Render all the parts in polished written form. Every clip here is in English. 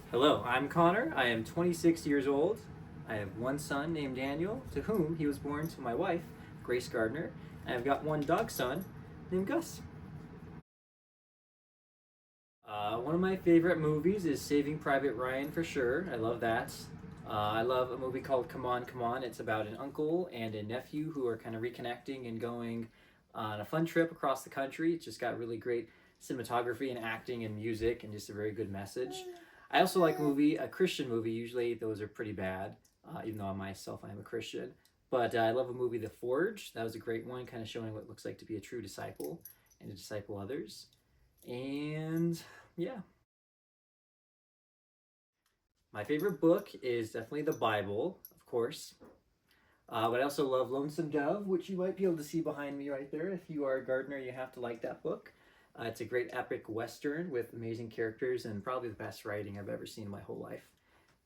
Hello, I'm Connor. I am 26 years old. I have one son named Daniel, to whom he was born to my wife, Grace Gardner, and I've got one dog son named Gus. One of my favorite movies is Saving Private Ryan for sure. I love that. I love a movie called Come On, Come On. It's about an uncle and a nephew who are kind of reconnecting and going on a fun trip across the country. It's just got really great cinematography and acting and music and just a very good message. I also like a Christian movie. Usually those are pretty bad, even though I myself I am a Christian. But I love a movie, The Forge. That was a great one, kind of showing what it looks like to be a true disciple and to disciple others. And yeah, my favorite book is definitely the Bible, of course. But I also love Lonesome Dove, which you might be able to see behind me right there. If you are a Gardner, you have to like that book. It's a great epic Western with amazing characters and probably the best writing I've ever seen in my whole life.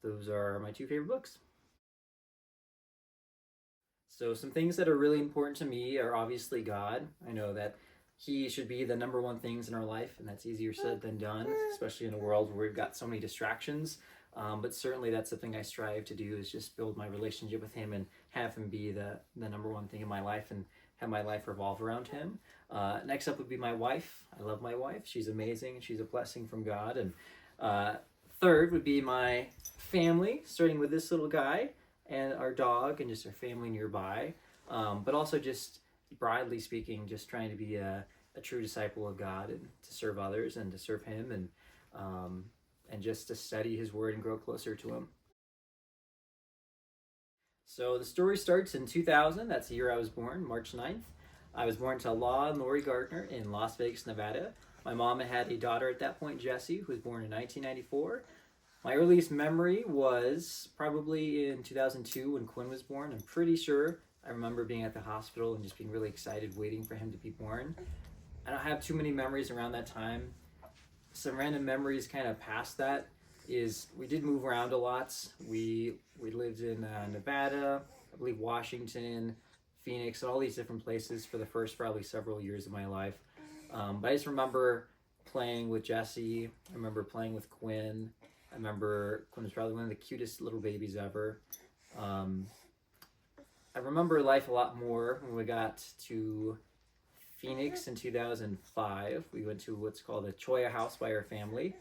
Those are my two favorite books. So, some things that are really important to me are obviously God. I know that He should be the number one things in our life, and that's easier said than done, especially in a world where we've got so many distractions. But certainly, that's the thing I strive to do is just build my relationship with Him and have Him be the number one thing in my life and have my life revolve around Him. Next up would be my wife. I love my wife. She's amazing. She's a blessing from God. And third would be my family, starting with this little guy and our dog and just our family nearby. But also just broadly speaking, just trying to be a true disciple of God and to serve others and to serve Him and just to study His Word and grow closer to Him. So the story starts in 2000. That's the year I was born, March 9th. I was born to Law and Lori Gardner in Las Vegas, Nevada. My mom had a daughter at that point, Jessie, who was born in 1994. My earliest memory was probably in 2002 when Quinn was born. I'm pretty sure I remember being at the hospital and just being really excited waiting for him to be born. I don't have too many memories around that time. Some random memories kind of past that is we did move around a lot. We lived in Nevada, I believe Washington, Phoenix, all these different places for the first probably several years of my life. But I just remember playing with Jesse. I remember playing with Quinn. I remember Quinn was probably one of the cutest little babies ever. I remember life a lot more when we got to Phoenix in 2005. We went to what's called a Choya house by our family.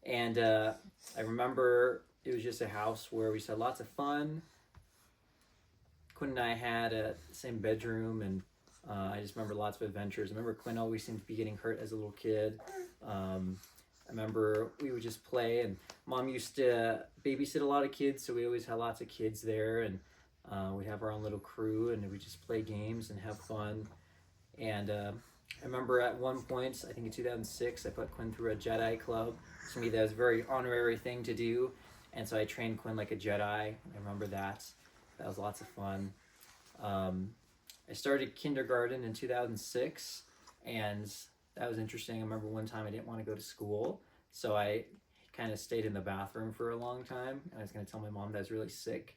And I remember it was just a house where we just had lots of fun. Quinn and I had the same bedroom, and I just remember lots of adventures. I remember Quinn always seemed to be getting hurt as a little kid. I remember we would just play, and Mom used to babysit a lot of kids, so we always had lots of kids there, and we'd have our own little crew, and we just play games and have fun. And I remember at one point, I think in 2006, I put Quinn through a Jedi club. To me, that was a very honorary thing to do, and so I trained Quinn like a Jedi. I remember that. That was lots of fun. I started kindergarten in 2006, and that was interesting. I remember one time I didn't want to go to school, so I kind of stayed in the bathroom for a long time. I was going to tell my mom that I was really sick,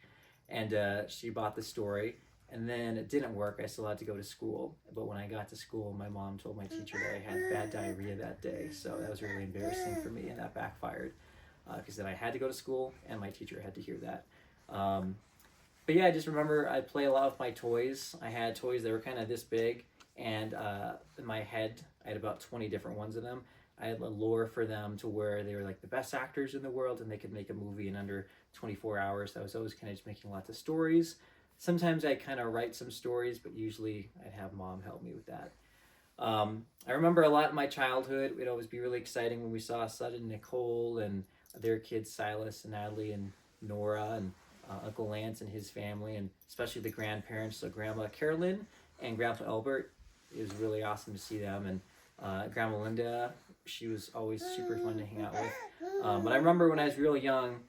and she bought the story. And then it didn't work. I still had to go to school. But when I got to school, my mom told my teacher that I had bad diarrhea that day. So that was really embarrassing for me, and that backfired because then I had to go to school, and my teacher had to hear that. But yeah, I just remember I'd play a lot with my toys. I had toys that were kind of this big, and in my head, I had about 20 different ones of them. I had a lore for them to where they were like the best actors in the world, and they could make a movie in under 24 hours. I was always kind of just making lots of stories. Sometimes I kind of write some stories, but usually I'd have Mom help me with that. I remember a lot in my childhood. It'd always be really exciting when we saw Sud and Nicole and their kids, Silas and Natalie and Nora and Uncle Lance and his family, and especially the grandparents, so Grandma Carolyn and Grandpa Albert. It was really awesome to see them. And Grandma Linda, she was always super fun to hang out with. But I remember when I was really young,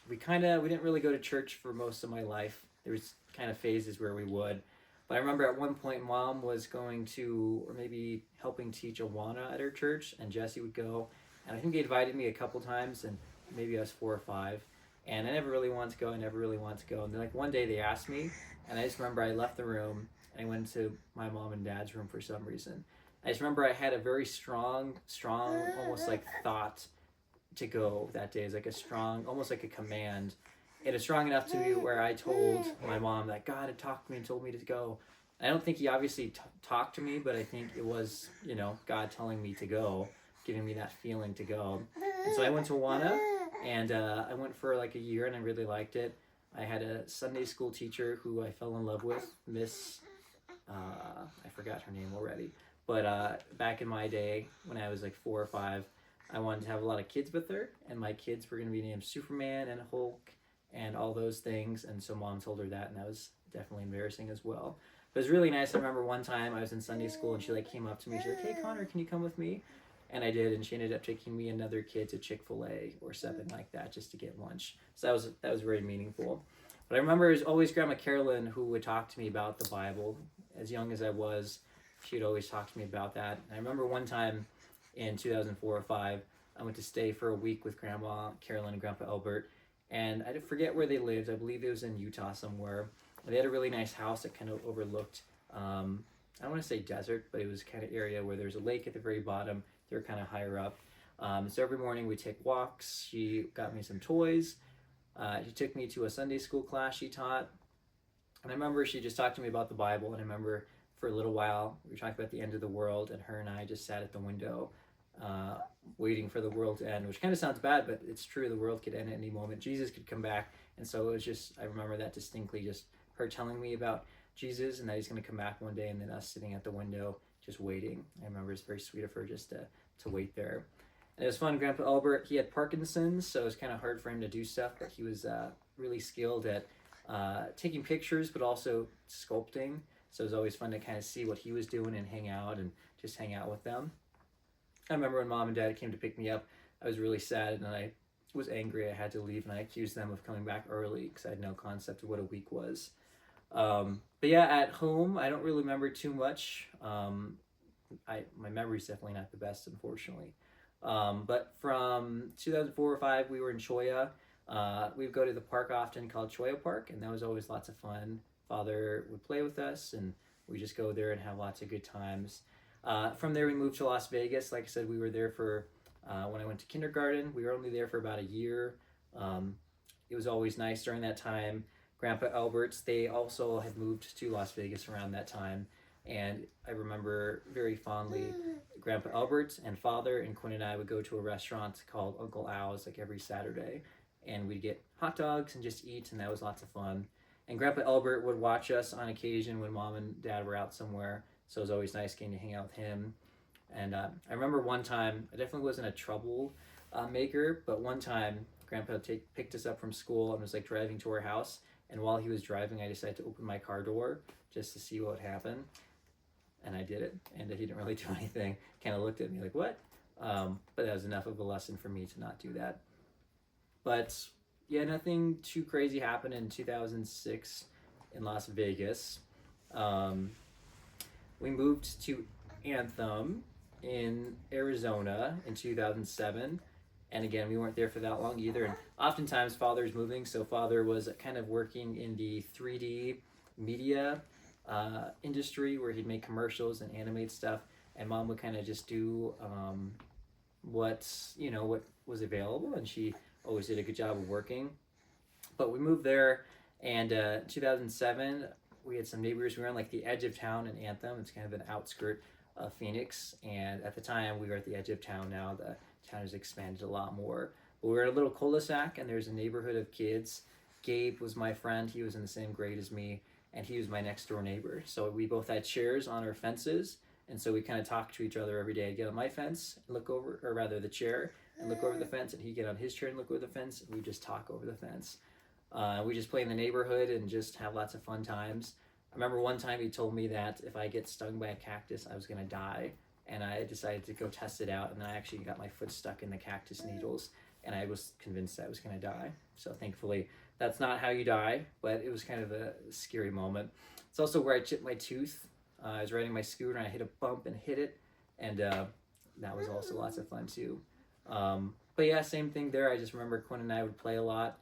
we didn't really go to church for most of my life. There was kind of phases where we would. But I remember at one point Mom was going to, or maybe helping teach Awana at her church, and Jesse would go. And I think they invited me a couple times, and maybe I was 4 or 5. And I never really wanted to go. And then like one day they asked me, and I just remember I left the room and I went to my mom and dad's room for some reason. I just remember I had a very strong, almost like thought to go that day. It's like a strong, almost like a command. It is strong enough to me where I told my mom that God had talked to me and told me to go. I don't think he obviously talked to me, but I think it was, God telling me to go, giving me that feeling to go. And so I went to Awana, and I went for like a year, and I really liked it. I had a Sunday school teacher who I fell in love with, Miss, I forgot her name already. But back in my day, when I was like 4 or 5, I wanted to have a lot of kids with her, and my kids were going to be named Superman and Hulk and all those things. And so mom told her that, and that was definitely embarrassing as well. But it was really nice. I remember one time I was in Sunday school, and she like came up to me. She's like, "Hey, Connor, can you come with me?" And I did, and she ended up taking me and another kid to Chick-fil-A or something like that just to get lunch. So that was very meaningful. But I remember it was always Grandma Carolyn who would talk to me about the Bible. As young as I was, she'd always talk to me about that. And I remember one time in 2004 or 5, I went to stay for a week with Grandma Carolyn and Grandpa Albert. And I forget where they lived. I believe it was in Utah somewhere. They had a really nice house that kind of overlooked, I don't want to say desert, but it was kind of area where there's a lake at the very bottom. They were kind of higher up. So every morning we take walks. She got me some toys. She took me to a Sunday school class she taught. And I remember she just talked to me about the Bible. And I remember for a little while, we were talking about the end of the world. And her and I just sat at the window waiting for the world to end, which kind of sounds bad, but it's true. The world could end at any moment. Jesus could come back. And so it was just, I remember that distinctly, just her telling me about Jesus and that he's going to come back one day, and then us sitting at the window just waiting. I remember it's very sweet of her just to wait there. And it was fun. Grandpa Albert, he had Parkinson's, so it was kind of hard for him to do stuff, but he was really skilled at taking pictures, but also sculpting. So it was always fun to kind of see what he was doing and hang out with them. I remember when Mom and Dad came to pick me up, I was really sad, and I was angry I had to leave, and I accused them of coming back early because I had no concept of what a week was. But yeah, at home, I don't really remember too much. My memory's definitely not the best, unfortunately. But from 2004 or 5, we were in Choya. We'd go to the park often called Choya Park, and that was always lots of fun. Father would play with us, and we just go there and have lots of good times. From there, we moved to Las Vegas. Like I said, we were there for, when I went to kindergarten, we were only there for about a year. It was always nice during that time. Grandpa Albert's, they also had moved to Las Vegas around that time. And I remember very fondly, Grandpa Albert and Father and Quinn and I would go to a restaurant called Uncle Al's like every Saturday. And we'd get hot dogs and just eat, and that was lots of fun. And Grandpa Albert would watch us on occasion when Mom and Dad were out somewhere. So it was always nice getting to hang out with him. And I remember one time, I definitely wasn't a trouble maker, but one time Grandpa picked us up from school and was like driving to our house. And while he was driving, I decided to open my car door just to see what would happen. And I did it, and he didn't really do anything. Kind of looked at me like, what? But that was enough of a lesson for me to not do that. But yeah, nothing too crazy happened in 2006 in Las Vegas. We moved to Anthem in Arizona in 2007. And again, we weren't there for that long either. And oftentimes Father's moving. So Father was kind of working in the 3D media industry where he'd make commercials and animate stuff. And Mom would kind of just do what was available. And she always did a good job of working. But we moved there, and 2007, we had some neighbors. We were on like the edge of town in Anthem. It's kind of an outskirt of Phoenix. And at the time, we were at the edge of town. Now the town has expanded a lot more. But we were in a little cul-de-sac, and there's a neighborhood of kids. Gabe was my friend. He was in the same grade as me, and he was my next door neighbor. So we both had chairs on our fences, and so we kind of talked to each other every day. I'd get on my fence and look over, or rather the chair, and look over the fence, and he'd get on his chair and look over the fence, and we'd just talk over the fence. We just play in the neighborhood and just have lots of fun times. I remember one time he told me that if I get stung by a cactus, I was going to die. And I decided to go test it out, and then I actually got my foot stuck in the cactus needles, and I was convinced I was going to die. So thankfully, that's not how you die, but it was kind of a scary moment. It's also where I chipped my tooth. I was riding my scooter, and I hit a bump and hit it, and that was also lots of fun too. But yeah, same thing there. I just remember Quinn and I would play a lot.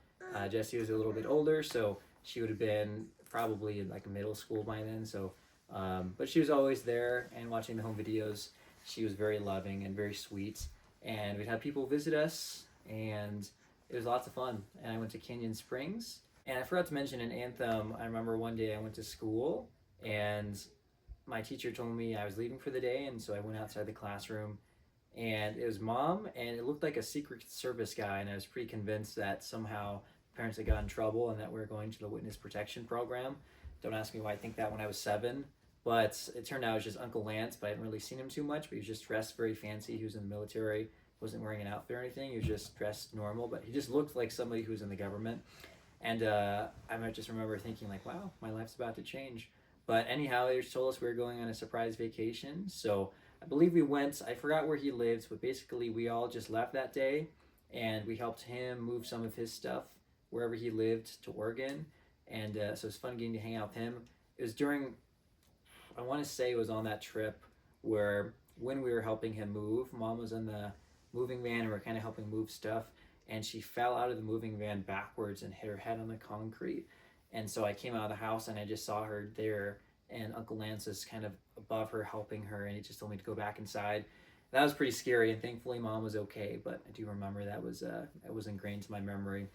Jessie was a little bit older, so she would have been probably in like middle school by then, so But she was always there and watching the home videos. She was very loving and very sweet. And we'd have people visit us, and it was lots of fun. And I went to Canyon Springs. And I forgot to mention an anthem. I remember one day I went to school, and my teacher told me I was leaving for the day, and so I went outside the classroom, and it was mom, and it looked like a Secret Service guy, and I was pretty convinced that somehow parents had got in trouble and that we were going to the witness protection program. Don't ask me why I think that when I was 7, but it turned out it was just Uncle Lance, but I hadn't really seen him too much, but he was just dressed very fancy. He was in the military, wasn't wearing an outfit or anything. He was just dressed normal, but he just looked like somebody who was in the government. And I might just remember thinking like, wow, my life's about to change. But anyhow, they just told us we were going on a surprise vacation. So I believe we went, I forgot where he lives, but basically we all just left that day, and we helped him move some of his stuff wherever he lived to Oregon. And so it was fun getting to hang out with him. It was during, I want to say it was on that trip where when we were helping him move, mom was in the moving van and we are kind of helping move stuff, and she fell out of the moving van backwards and hit her head on the concrete. And so I came out of the house and I just saw her there, and Uncle Lance is kind of above her helping her, and he just told me to go back inside. That was pretty scary, and thankfully mom was okay, but I do remember that was ingrained to my memory.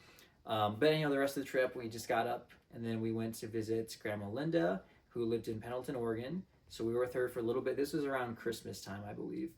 But anyhow, the rest of the trip we just got up, and then we went to visit Grandma Linda, who lived in Pendleton, Oregon. So we were with her for a little bit. This was around Christmas time, I believe.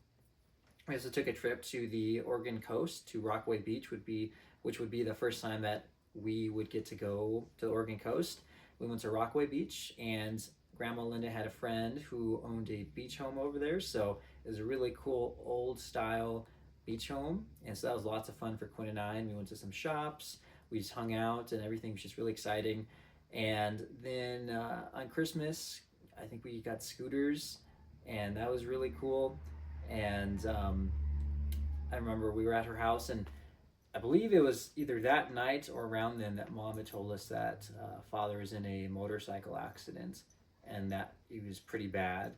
We also took a trip to the Oregon coast, to Rockaway Beach, which would be the first time that we would get to go to the Oregon coast. We went to Rockaway Beach, and Grandma Linda had a friend who owned a beach home over there, so it was a really cool old style beach home, and so that was lots of fun for Quinn and I. And we went to some shops, we just hung out, and everything was just really exciting. And then on Christmas, I think we got scooters, and that was really cool. And I remember we were at her house, and I believe it was either that night or around then that mom had told us that father was in a motorcycle accident and that he was pretty bad.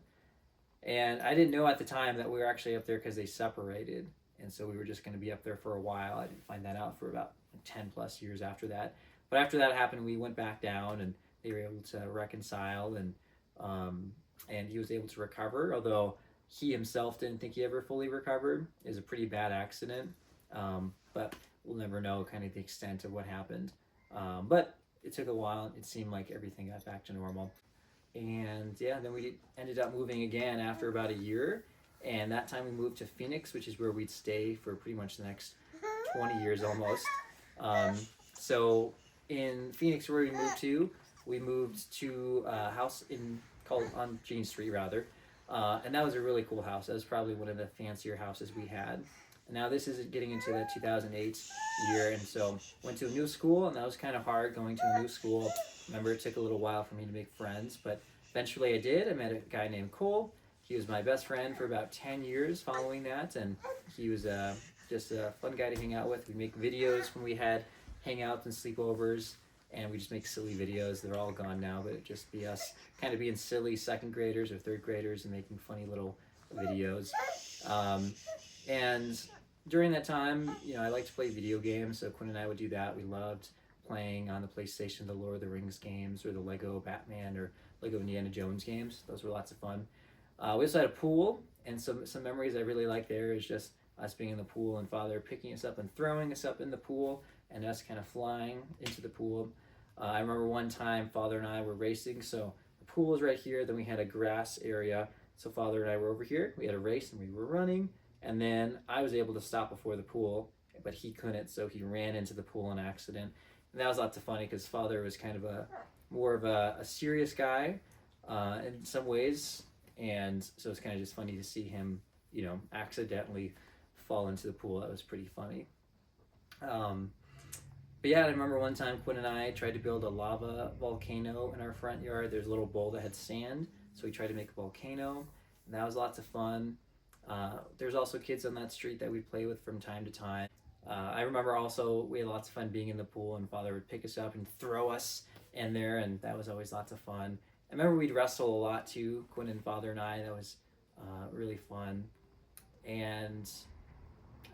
And I didn't know at the time that we were actually up there because they separated, and so we were just going to be up there for a while. I didn't find that out for about 10 plus years after that. But after that happened, we went back down, and they were able to reconcile, and he was able to recover, although he himself didn't think he ever fully recovered. It was a pretty bad accident, but we'll never know kind of the extent of what happened. But it took a while. It seemed like everything got back to normal. And yeah, then we ended up moving again after about a year. And that time we moved to Phoenix, which is where we'd stay for pretty much the next 20 years almost. So in Phoenix, where we moved to a house called on Jean Street rather. And that was a really cool house. That was probably one of the fancier houses we had. And now this is getting into the 2008 year, and so went to a new school, and that was kind of hard going to a new school. Remember, it took a little while for me to make friends, but eventually I did. I met a guy named Cole. He was my best friend for about 10 years following that, and he was just a fun guy to hang out with. We'd make videos when we had hangouts and sleepovers, and we just make silly videos. They're all gone now, but it'd just be us kind of being silly second graders or third graders and making funny little videos. And during that time, I liked to play video games, so Quinn and I would do that. We loved playing on the PlayStation the Lord of the Rings games, or the Lego Batman or Lego Indiana Jones games. Those were lots of fun. We also had a pool, and some memories I really like there is just us being in the pool and Father picking us up and throwing us up in the pool, and us kind of flying into the pool. I remember one time Father and I were racing, so the pool was right here, then we had a grass area, so Father and I were over here. We had a race and we were running, and then I was able to stop before the pool, but he couldn't, so he ran into the pool in accident. And that was lots of funny because Father was kind of more of a serious guy in some ways, and so it's kind of just funny to see him, accidentally fall into the pool. That was pretty funny. But yeah, I remember one time Quinn and I tried to build a lava volcano in our front yard. There's a little bowl that had sand, so we tried to make a volcano, and that was lots of fun. There's also kids on that street that we play with from time to time. I remember also we had lots of fun being in the pool, and Father would pick us up and throw us in there, and that was always lots of fun. I remember we'd wrestle a lot too, Quinn and Father and I. That was really fun. And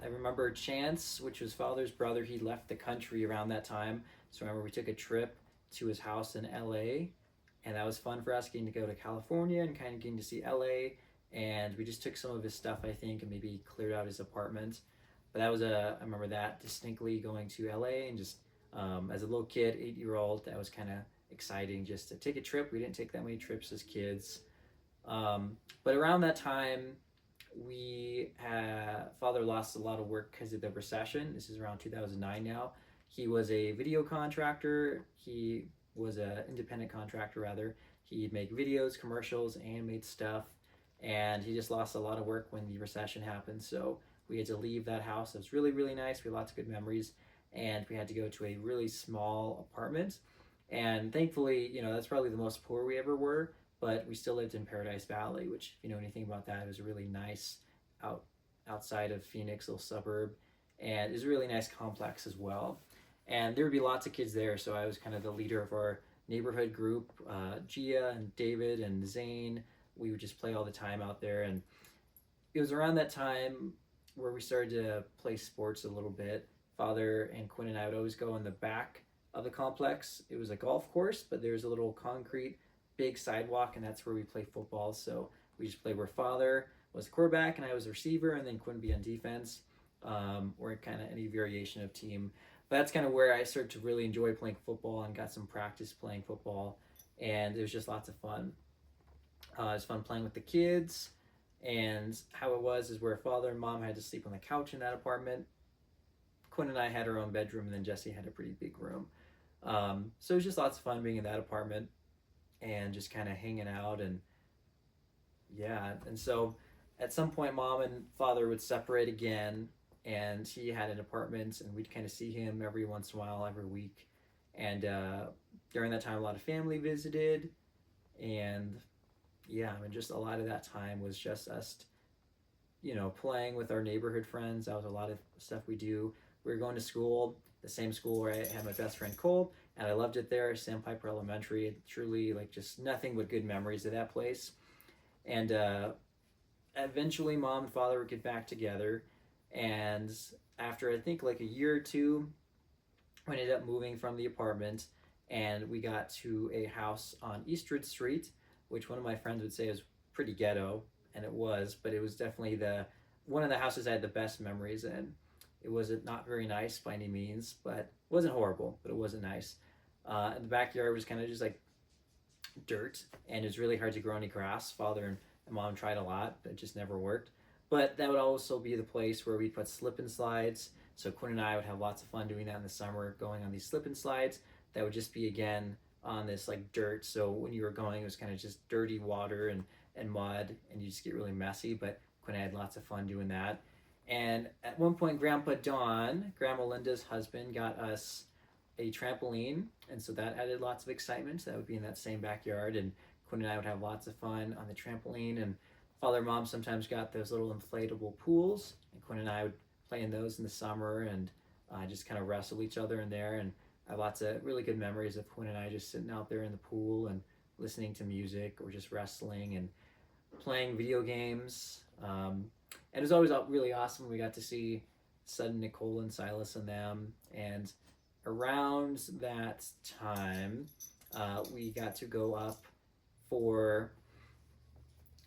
I remember Chance, which was Father's brother. He left the country around that time, so I remember we took a trip to his house in LA, and that was fun for us getting to go to California and kind of getting to see LA. And we just took some of his stuff, I think, and maybe cleared out his apartment. But that was I remember that distinctly, going to LA, and just as a little kid, 8-year old, that was kind of exciting just to take a trip. We didn't take that many trips as kids. But around that time, father lost a lot of work because of the recession. This is around 2009 now. He was a video contractor. He was an independent contractor, rather. He'd make videos, commercials, animate stuff, and he just lost a lot of work when the recession happened. So we had to leave that house. It was really, really nice. We had lots of good memories, and we had to go to a really small apartment. And thankfully, that's probably the most poor we ever were, but we still lived in Paradise Valley, which, if you know anything about that, it was a really nice outside of Phoenix, little suburb, and it was a really nice complex as well. And there would be lots of kids there, so I was kind of the leader of our neighborhood group. Gia and David and Zane, we would just play all the time out there. And it was around that time where we started to play sports a little bit. Father and Quinn and I would always go in the back of the complex. It was a golf course, but there's a little concrete big sidewalk, and that's where we play football. So we just played where Father was the quarterback and I was the receiver, and then Quinn would be on defense, or kind of any variation of team. But that's kind of where I started to really enjoy playing football and got some practice playing football, and it was just lots of fun. It was fun playing with the kids, and how it was is where Father and Mom had to sleep on the couch in that apartment. Quinn and I had our own bedroom, and then Jesse had a pretty big room. So it was just lots of fun being in that apartment and just kind of hanging out. And yeah, and so at some point Mom and Father would separate again, and he had an apartment, and we'd kind of see him every once in a while, every week. And during that time, a lot of family visited, and yeah, I mean, just a lot of that time was just us, playing with our neighborhood friends. That was a lot of stuff we do. We were going to school, the same school where I had my best friend Cole, and I loved it there, Sandpiper Elementary. It truly, just nothing but good memories of that place. And eventually Mom and Father would get back together, and after I think a year or two, we ended up moving from the apartment, and we got to a house on Eastwood Street, which one of my friends would say is pretty ghetto, and it was, but it was definitely one of the houses I had the best memories in. It wasn't not very nice by any means, but it wasn't horrible, but it wasn't nice. And the backyard was kind of just dirt, and it was really hard to grow any grass. Father and Mom tried a lot, but it just never worked. But that would also be the place where we put slip and slides. So Quinn and I would have lots of fun doing that in the summer, going on these slip and slides. That would just be, again, on this dirt. So when you were going, it was kind of just dirty water and mud, and you just get really messy. But Quinn and I had lots of fun doing that. And at one point, Grandpa Don, Grandma Linda's husband, got us a trampoline, and so that added lots of excitement. So that would be in that same backyard, and Quinn and I would have lots of fun on the trampoline. And Father and Mom sometimes got those little inflatable pools, and Quinn and I would play in those in the summer, and just kind of wrestle each other in there. And I have lots of really good memories of Quinn and I just sitting out there in the pool and listening to music, or just wrestling and playing video games. And it was always really awesome when we got to see Sudden, Nicole, and Silas and them. And around that time, we got to go up for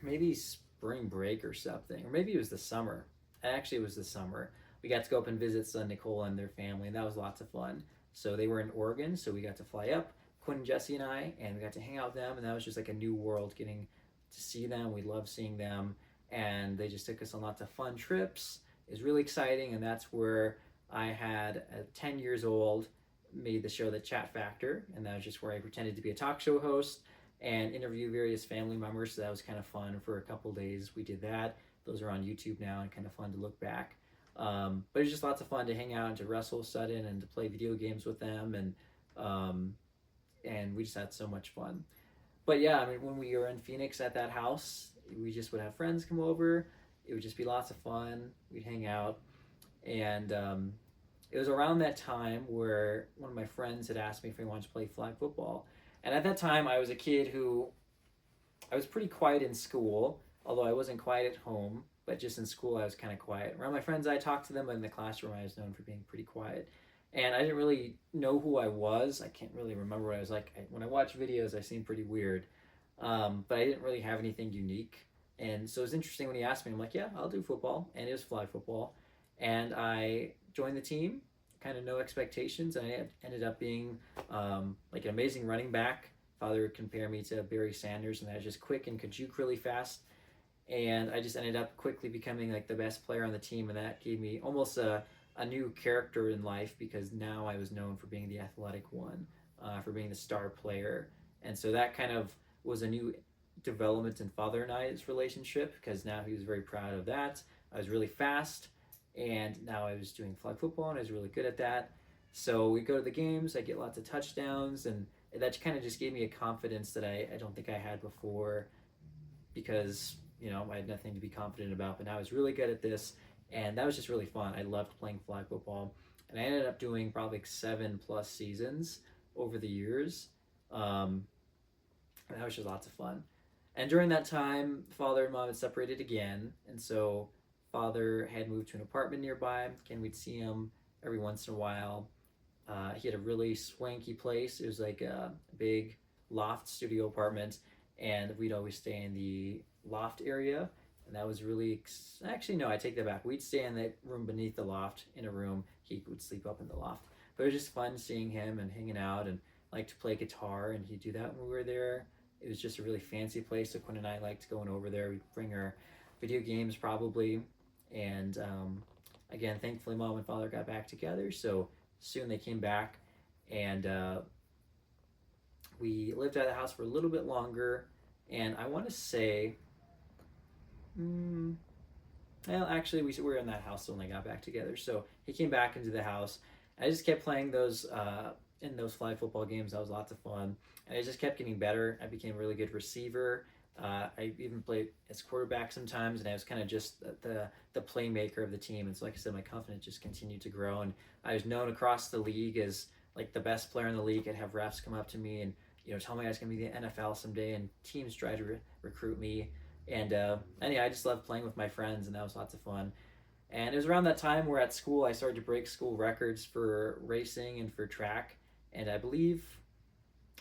maybe spring break or something, or maybe it was the summer. Actually, it was the summer. We got to go up and visit Son Nicole and their family, and that was lots of fun. So they were in Oregon, so we got to fly up, Quinn, Jesse, and I, and we got to hang out with them, and that was just a new world, getting to see them. We loved seeing them, and they just took us on lots of fun trips. It was really exciting, and that's where I had, at 10 years old, made the show The Chat Factor, and that was just where I pretended to be a talk show host and interview various family members. So that was kind of fun. For a couple days we did that. Those are on YouTube now, and kind of fun to look back. But it was just lots of fun to hang out and to wrestle Sudden and to play video games with them, and we just had so much fun. But yeah, I mean, when we were in Phoenix at that house, we just would have friends come over. It would just be lots of fun. We'd hang out, and it was around that time where one of my friends had asked me if I wanted to play flag football. And at that time, I was a kid I was pretty quiet in school, although I wasn't quiet at home, but just in school I was kind of quiet. Around my friends, I talked to them, but in the classroom I was known for being pretty quiet. And I didn't really know who I was. I can't really remember what I was like. When I watch videos, I seem pretty weird, but I didn't really have anything unique. And so it was interesting when he asked me. I'm like, yeah, I'll do football, and it was flag football. And I joined the team, kind of no expectations, and I ended up being like an amazing running back. Father would compare me to Barry Sanders, and I was just quick and could juke really fast. And I just ended up quickly becoming like the best player on the team, and that gave me almost a new character in life because now I was known for being the athletic one, for being the star player, and so that kind of was a new development in Father and I's relationship because now he was very proud of that. I was really fast, and now I was doing flag football, and I was really good at that. So we go to the games, I get lots of touchdowns, and that kind of just gave me a confidence that I don't think I had before because I had nothing to be confident about. But now I was really good at this, and that was just really fun. I loved playing flag football, and I ended up doing probably 7+ seasons over the years. Um, and that was just lots of fun. And during that time, father and mom had separated again, and so father had moved to an apartment nearby, and we'd see him every once in a while. He had a really swanky place. It was like a big loft studio apartment, and we'd always stay in the loft area. And that was really actually no, I take that back. We'd stay in that room beneath the loft in a room. He would sleep up in the loft. But it was just fun seeing him and hanging out, and liked to play guitar, and he'd do that when we were there. It was just a really fancy place. So Quinn and I liked going over there. We'd bring our video games probably, and again, thankfully, mom and father got back together. So soon they came back, and we lived out of the house for a little bit longer. And I want to say, well, actually, we were in that house when they got back together. So he came back into the house. I just kept playing those in those flag football games. That was lots of fun, and I just kept getting better. I became a really good receiver. I even played as quarterback sometimes, and I was kind of just the playmaker of the team. And so, like I said, my confidence just continued to grow, and I was known across the league as like the best player in the league. I'd have refs come up to me and tell me I was going to be the NFL someday, and teams try to recruit me. And anyway, I just loved playing with my friends, and that was lots of fun. And it was around that time where at school I started to break school records for racing and for track. And I believe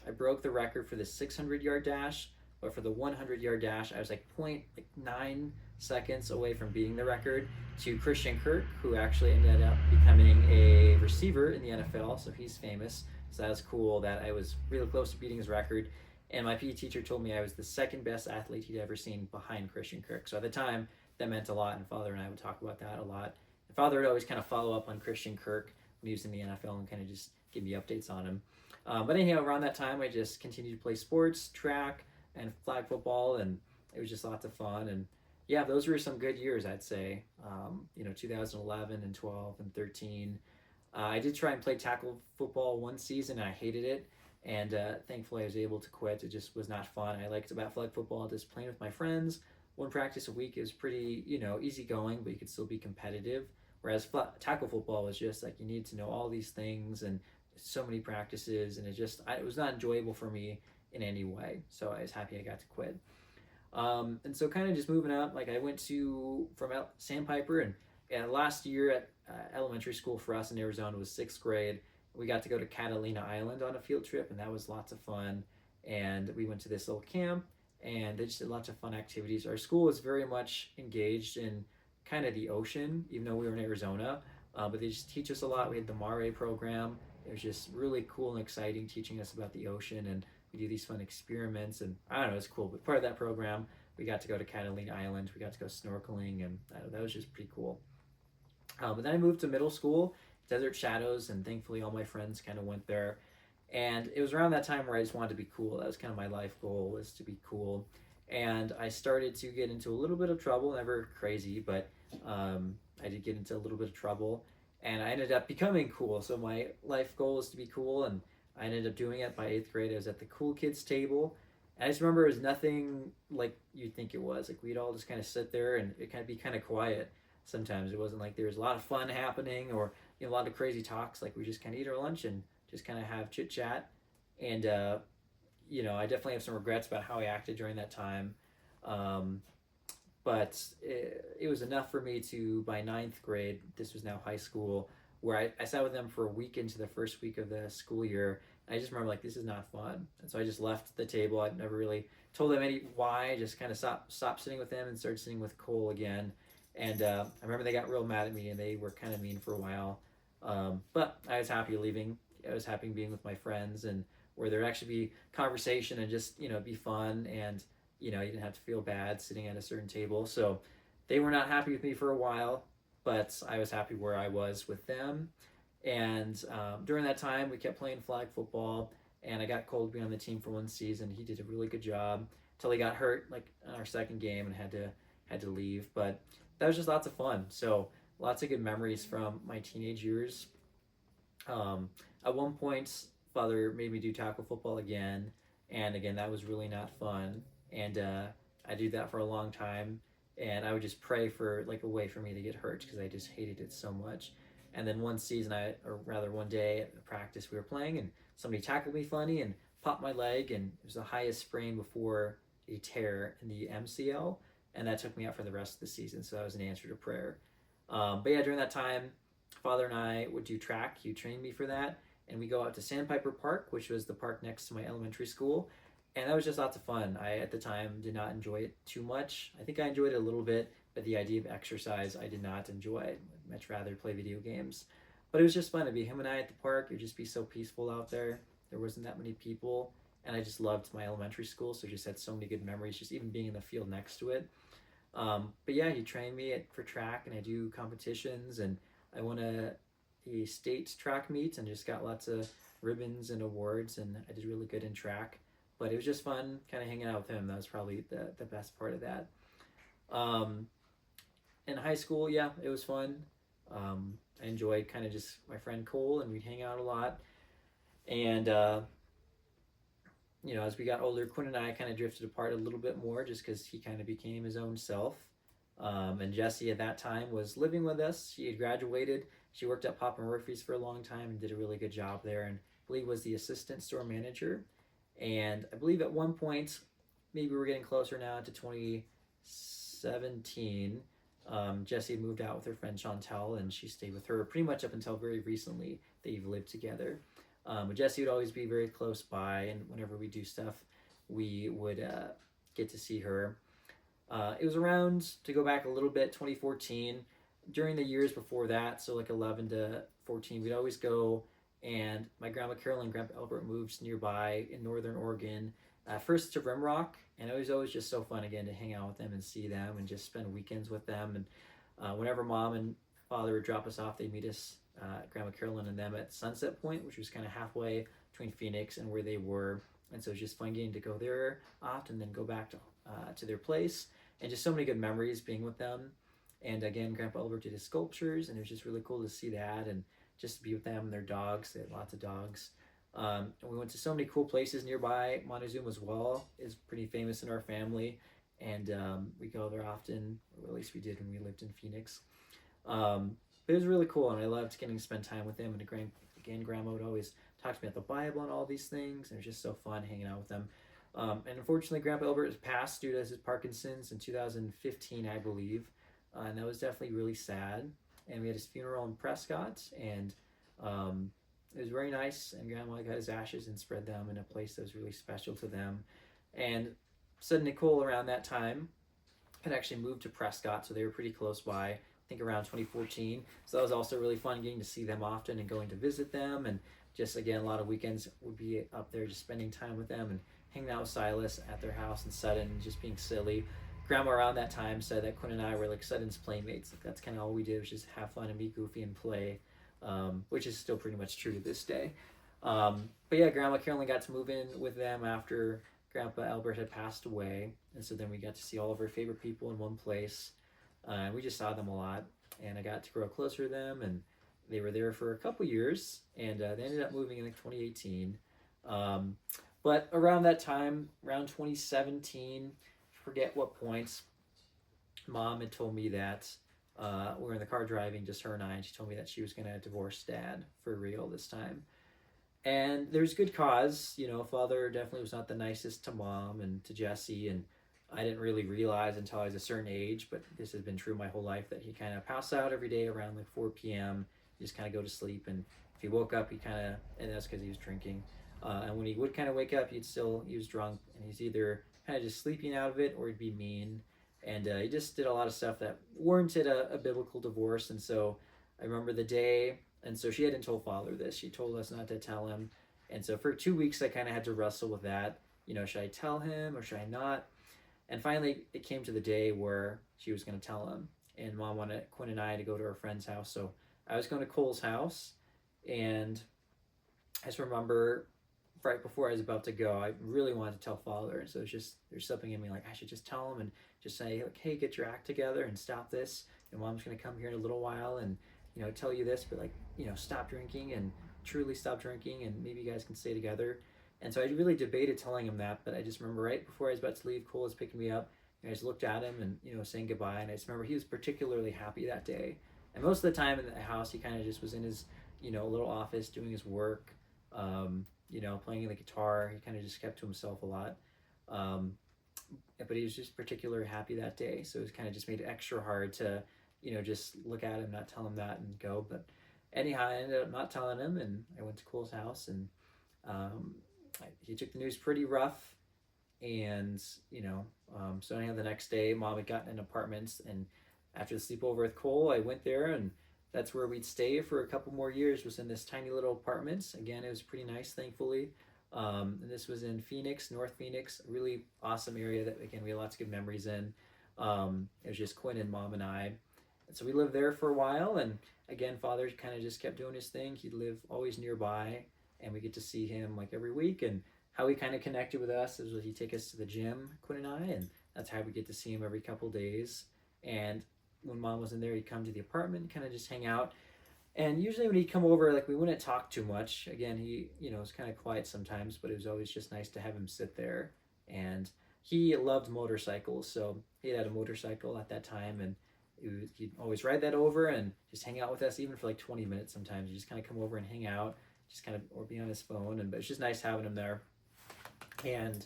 I broke the record for the 600-yard dash, but for the 100-yard dash, I was like 0.9 seconds away from beating the record to Christian Kirk, who actually ended up becoming a receiver in the NFL. So he's famous. So that was cool that I was really close to beating his record. And my PE teacher told me I was the second best athlete he'd ever seen behind Christian Kirk. So at the time, that meant a lot, and Father and I would talk about that a lot. And Father would always kind of follow up on Christian Kirk when he was in the NFL and kind of just give me updates on him. But anyhow, around that time, I just continued to play sports, track, and flag football, and it was just lots of fun. And yeah, those were some good years, I'd say. 2011 and 12 and 13. I did try and play tackle football one season, and I hated it. And thankfully, I was able to quit. It just was not fun. I liked about flag football just playing with my friends. One practice a week is pretty, easy going, but you could still be competitive. Whereas tackle football was just like you need to know all these things and so many practices, and it was not enjoyable for me in any way. So I was happy I got to quit. And so kind of just moving up, like I went from Sandpiper, and last year at elementary school for us in Arizona was 6th grade. We got to go to Catalina Island on a field trip, and that was lots of fun. And we went to this little camp, and they just did lots of fun activities. Our school was very much engaged in kind of the ocean, even though we were in Arizona. But they just teach us a lot. We had the Mare program. It was just really cool and exciting, teaching us about the ocean, and we do these fun experiments. And I don't know, it's cool. But part of that program, we got to go to Catalina Island. We got to go snorkeling, and that was just pretty cool. But then I moved to middle school, Desert Shadows, and thankfully all my friends kind of went there. And it was around that time where I just wanted to be cool. That was kind of my life goal, was to be cool. And I started to get into a little bit of trouble, never crazy, but I did get into a little bit of trouble. And I ended up becoming cool. So my life goal was to be cool, and I ended up doing it by 8th grade. I was at the cool kids table. And I just remember it was nothing like you'd think it was. Like we'd all just kind of sit there, and it kind of be kind of quiet sometimes. It wasn't like there was a lot of fun happening or a lot of crazy talks. Like we just kind of eat our lunch and just kind of have chit chat. And I definitely have some regrets about how I acted during that time. But it was enough for me to, by 9th grade, this was now high school, where I sat with them for a week into the first week of the school year. I just remember like, this is not fun. And so I just left the table. I'd never really told them any why. I just kind of stopped sitting with them and started sitting with Cole again. And I remember they got real mad at me and they were kind of mean for a while. But I was happy leaving. I was happy being with my friends and where there'd actually be conversation and just, be fun. And, you didn't have to feel bad sitting at a certain table. So they were not happy with me for a while, but I was happy where I was with them. And during that time, we kept playing flag football, and I got Cole to be on the team for one season. He did a really good job until he got hurt, like in our second game, and had to leave. But that was just lots of fun. So lots of good memories from my teenage years. At one point, father made me do tackle football again, and again that was really not fun. And I did that for a long time, and I would just pray for like a way for me to get hurt because I just hated it so much. And then one season, or rather one day at practice, we were playing, and somebody tackled me funny and popped my leg, and it was the highest sprain before a tear in the MCL, and that took me out for the rest of the season. So that was an answer to prayer. But yeah, during that time, father and I would do track. He trained me for that, and we go out to Sandpiper Park, which was the park next to my elementary school, and that was just lots of fun. I at the time did not enjoy it too much. I think I enjoyed it a little bit, but the idea of exercise I did not enjoy. I'd much rather play video games. But it was just fun to be him and I at the park. It would just be so peaceful out there. There wasn't that many people, and I just loved my elementary school, so just had so many good memories, just even being in the field next to it. But yeah, he trained me for track, and I do competitions, and I won a state track meet and just got lots of ribbons and awards, and I did really good in track. But it was just fun kind of hanging out with him. That was probably the best part of that. In high school, yeah, it was fun. I enjoyed kind of just my friend Cole, and we'd hang out a lot. And as we got older, Quinn and I kind of drifted apart a little bit more just because he kind of became his own self. And Jessie at that time was living with us. She had graduated. She worked at Papa Murphy's for a long time and did a really good job there, and I believe was the assistant store manager. And I believe at one point, maybe we're getting closer now to 2017, Jessie moved out with her friend Chantel, and she stayed with her pretty much up until very recently. They've lived together. But Jessie would always be very close by, and whenever we do stuff, we would get to see her. It was around, to go back a little bit, 2014. During the years before that, so like 11 to 14, we'd always go, and my grandma Carol and grandpa Albert moved nearby in northern Oregon, first to Rimrock, and it was always just so fun again to hang out with them and see them and just spend weekends with them. And whenever mom and father would drop us off, they'd meet us, grandma Carolyn and them, at Sunset Point, which was kind of halfway between Phoenix and where they were. And so it was just fun getting to go there often, then go back to their place, and just so many good memories being with them. And again, Grandpa Albert did his sculptures, and it was just really cool to see that and just to be with them and their dogs. They had lots of dogs. And we went to so many cool places nearby. Montezuma as well is pretty famous in our family, and we go there often, or at least we did when we lived in Phoenix. But it was really cool, and I loved getting to spend time with them. And Grandma would always talk to me about the Bible and all these things, and it was just so fun hanging out with them. And unfortunately, Grandpa Albert passed due to his Parkinson's in 2015, I believe, and that was definitely really sad. And we had his funeral in Prescott, and it was very nice. And Grandma got his ashes and spread them in a place that was really special to them. And Sid and Nicole around that time had actually moved to Prescott, so they were pretty close by. I think around 2014. So that was also really fun getting to see them often and going to visit them. And just again, a lot of weekends would be up there just spending time with them and hanging out with Silas at their house and Sutton and just being silly. Grandma around that time said that Quinn and I were like Sutton's playmates. Like that's kind of all we did, was just have fun and be goofy and play, which is still pretty much true to this day. But yeah, Grandma Carolyn got to move in with them after Grandpa Albert had passed away, and so then we got to see all of our favorite people in one place. We just saw them a lot, and I got to grow closer to them, and they were there for a couple years, and they ended up moving in like 2018. But around that time, around 2017, forget what points, Mom had told me that we were in the car driving, just her and I, and she told me that she was going to divorce Dad for real this time. And there's good cause. Father definitely was not the nicest to Mom and to Jessie, and I didn't really realize until I was a certain age, but this has been true my whole life, that he kind of passed out every day around like 4 p.m. He'd just kind of go to sleep, and if he woke up, he kind of, and that's because he was drinking. And when he would kind of wake up, he was drunk, and he's either kind of just sleeping out of it or he'd be mean. And he just did a lot of stuff that warranted a biblical divorce. And so I remember the day, and so she hadn't told Father this. She told us not to tell him. And so for 2 weeks, I kind of had to wrestle with that. Should I tell him or should I not? And finally, it came to the day where she was going to tell him. And Mom wanted Quinn and I to go to our friend's house. So I was going to Cole's house. And I just remember right before I was about to go, I really wanted to tell Father. And so there's something in me like, I should just tell him and just say, like, hey, get your act together and stop this. And Mom's going to come here in a little while and, tell you this, but stop drinking and truly stop drinking. And maybe you guys can stay together. And so I really debated telling him that, but I just remember right before I was about to leave, Cole was picking me up. I just looked at him and, saying goodbye. And I just remember he was particularly happy that day. And most of the time in the house, he kind of just was in his, little office doing his work, playing the guitar. He kind of just kept to himself a lot. But he was just particularly happy that day. So it was kind of just made it extra hard to, just look at him, not tell him that and go. But anyhow, I ended up not telling him, and I went to Cole's house, and he took the news pretty rough. And so anyhow, the next day, Mom had gotten an apartment, and after the sleepover with Cole, I went there, and that's where we'd stay for a couple more years, was in this tiny little apartment. Again, it was pretty nice, thankfully. And this was in Phoenix, North Phoenix, a really awesome area that, again, we had lots of good memories in. It was just Quinn and Mom and I. And so we lived there for a while, and again, Father kind of just kept doing his thing. He'd live always nearby, and we get to see him like every week. And how he kind of connected with us is he'd take us to the gym, Quinn and I, and that's how we get to see him every couple days. And when Mom wasn't there, he'd come to the apartment, kind of just hang out. And usually when he'd come over, like, we wouldn't talk too much. Again, he, was kind of quiet sometimes, but it was always just nice to have him sit there. And he loved motorcycles, so he had a motorcycle at that time, and he'd always ride that over and just hang out with us, even for like 20 minutes sometimes. He'd just kind of come over and hang out, just kind of, or be on his phone. But it's just nice having him there. And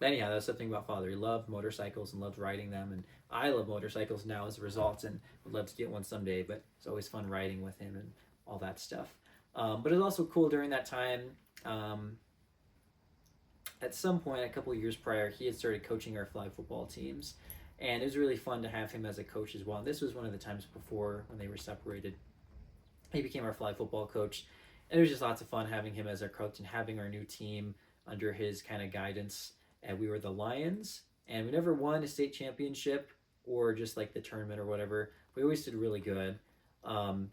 anyhow, that's the thing about Father. He loved motorcycles and loved riding them, and I love motorcycles now as a result, and would love to get one someday. But it's always fun riding with him and all that stuff. But it was also cool during that time. At some point, a couple of years prior, he had started coaching our flag football teams, and it was really fun to have him as a coach as well. And this was one of the times before when they were separated. He became our flag football coach, and it was just lots of fun having him as our coach and having our new team under his kind of guidance. And we were the Lions, and we never won a state championship or just like the tournament or whatever. We always did really good. And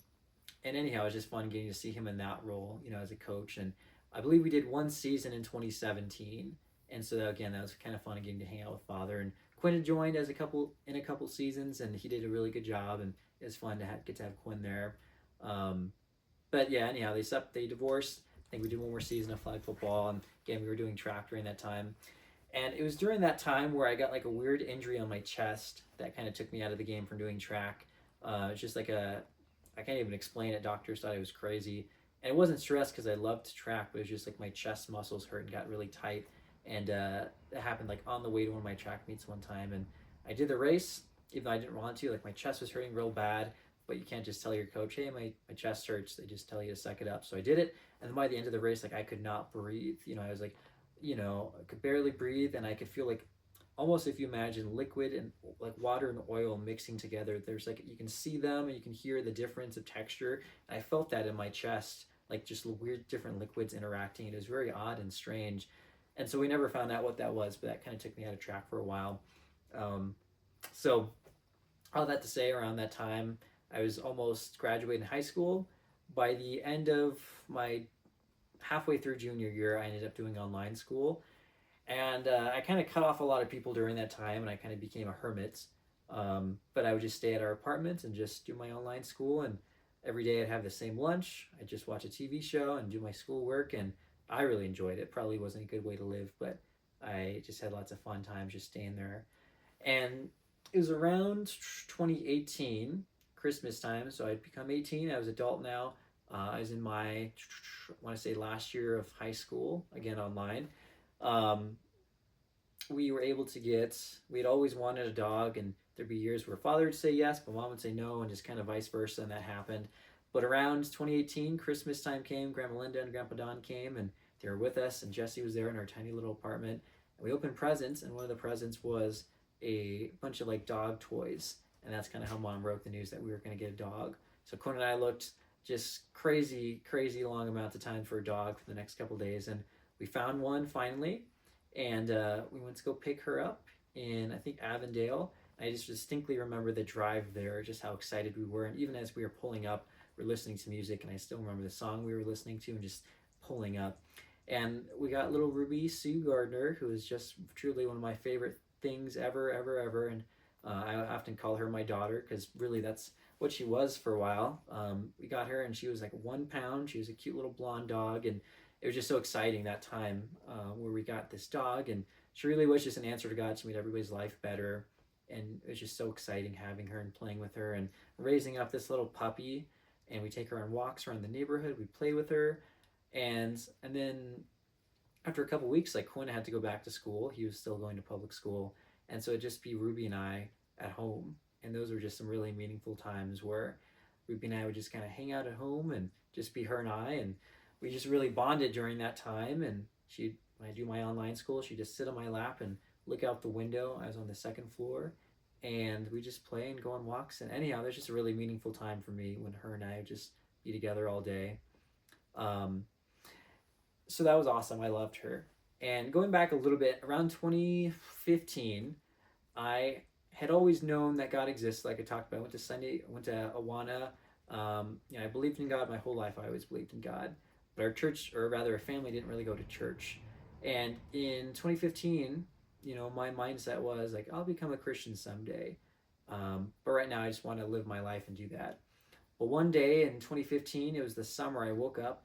anyhow, it was just fun getting to see him in that role, as a coach. And I believe we did one season in 2017. And so again, that was kind of fun getting to hang out with Father. And Quinn had joined in a couple seasons, and he did a really good job. And it was fun to get to have Quinn there. But yeah, anyhow, they divorced. I think we did one more season of flag football, and again, we were doing track during that time. And it was during that time where I got like a weird injury on my chest that kind of took me out of the game from doing track. It's just like I can't even explain it. Doctors thought I was crazy. And it wasn't stress because I loved track, but it was just like my chest muscles hurt and got really tight. And it happened like on the way to one of my track meets one time. And I did the race, even though I didn't want to. Like, my chest was hurting real bad, but you can't just tell your coach, hey, my chest hurts. They just tell you to suck it up. So I did it. And then by the end of the race, like, I could not breathe. I was like, I could barely breathe, and I could feel like, almost if you imagine liquid and like water and oil mixing together, there's like, you can see them and you can hear the difference of texture. And I felt that in my chest, like just weird different liquids interacting. It was very odd and strange. And so we never found out what that was, but that kind of took me out of track for a while. So all that to say, around that time, I was almost graduating high school. By the end of my halfway through junior year, I ended up doing online school. And I kind of cut off a lot of people during that time, and I kind of became a hermit. But I would just stay at our apartment and just do my online school. And every day I'd have the same lunch. I'd just watch a TV show and do my schoolwork. And I really enjoyed it. Probably wasn't a good way to live, but I just had lots of fun times just staying there. And it was around 2018, Christmas time. So I'd become 18. I was adult now. I was in my, I want to say, last year of high school, again online. We were able to we had always wanted a dog, and there'd be years where Father would say yes, but Mom would say no, and just kind of vice versa, and that happened. But around 2018, Christmas time came. Grandma Linda and Grandpa Don came, and they were with us. And Jesse was there in our tiny little apartment. And we opened presents, and one of the presents was a bunch of like dog toys. And that's kind of how Mom broke the news that we were going to get a dog. So Quinn and I looked just crazy, crazy long amount of time for a dog for the next couple days, and we found one finally, and we went to go pick her up in I think Avondale. I just distinctly remember the drive there, just how excited we were, and even as we were pulling up, we're listening to music, and I still remember the song we were listening to, and just pulling up. And we got little Ruby Sue Gardner, who is just truly one of my favorite things ever, ever, ever, and I often call her my daughter because really that's what she was for a while. We got her and she was like 1 pound. She was a cute little blonde dog, and it was just so exciting that time where we got this dog, and she really was just an answer to God. She made everybody's life better, and it was just so exciting having her and playing with her and raising up this little puppy. And we take her on walks around the neighborhood. We play with her, and then after a couple weeks, like Quinn had to go back to school. He was still going to public school, and so it'd just be Ruby and I at home. And those were just some really meaningful times where Ruby and I would just kind of hang out at home and just be her and I, and we just really bonded during that time. And she, when I do my online school, she'd just sit on my lap and look out the window. I was on the second floor, and we just play and go on walks. And anyhow, there's just a really meaningful time for me when her and I would just be together all day. So that was awesome. I loved her. And going back a little bit, around 2015, I had always known that God exists, like I talked about. I went to Sunday, I went to Awana. I believed in God my whole life. I always believed in God. But our church, or rather our family, didn't really go to church. And in 2015, my mindset was like, I'll become a Christian someday. But right now, I just want to live my life and do that. But one day in 2015, it was the summer, I woke up,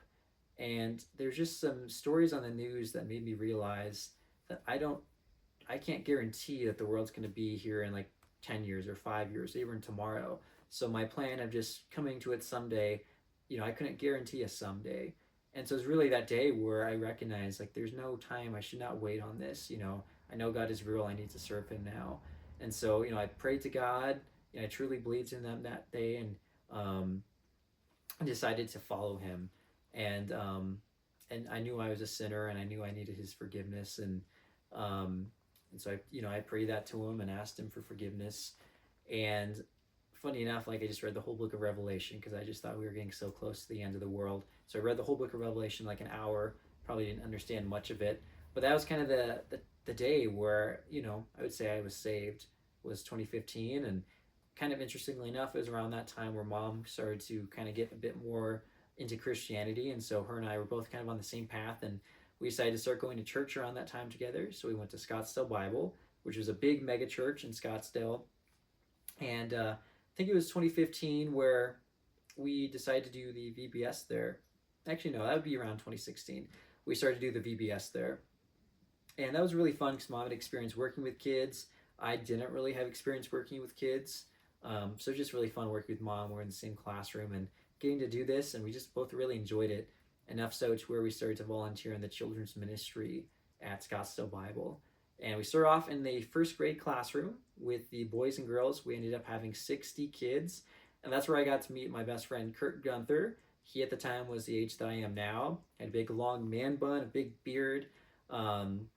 and there's just some stories on the news that made me realize that I can't guarantee that the world's going to be here in like 10 years or 5 years, or even tomorrow. So my plan of just coming to it someday, I couldn't guarantee a someday. And so it's really that day where I recognized like there's no time. I should not wait on this. I know God is real. I need to serve him now. And so, I prayed to God. I truly believed in them that day, and I decided to follow him. And I knew I was a sinner, and I knew I needed his forgiveness. And so I prayed that to him and asked him for forgiveness. And funny enough, like I just read the whole book of Revelation because I just thought we were getting so close to the end of the world. So I read the whole book of Revelation like an hour. Probably didn't understand much of it, but that was kind of the day where I would say I was saved, was 2015. And kind of interestingly enough, it was around that time where Mom started to kind of get a bit more into Christianity, and so her and I were both kind of on the same path, and we decided to start going to church around that time together. So we went to Scottsdale Bible, which was a big mega church in Scottsdale. And I think it was 2015 where we decided to do the VBS there. Actually, no, that would be around 2016. We started to do the VBS there. And that was really fun because Mom had experience working with kids. I didn't really have experience working with kids. So it was just really fun working with Mom. We're in the same classroom and getting to do this, and we just both really enjoyed it. Enough so to where we started to volunteer in the children's ministry at Scottsdale Bible. And we started off in the first grade classroom with the boys and girls. We ended up having 60 kids. And that's where I got to meet my best friend, Kurt Gunther. He at the time was the age that I am now. Had a big long man bun, a big beard. And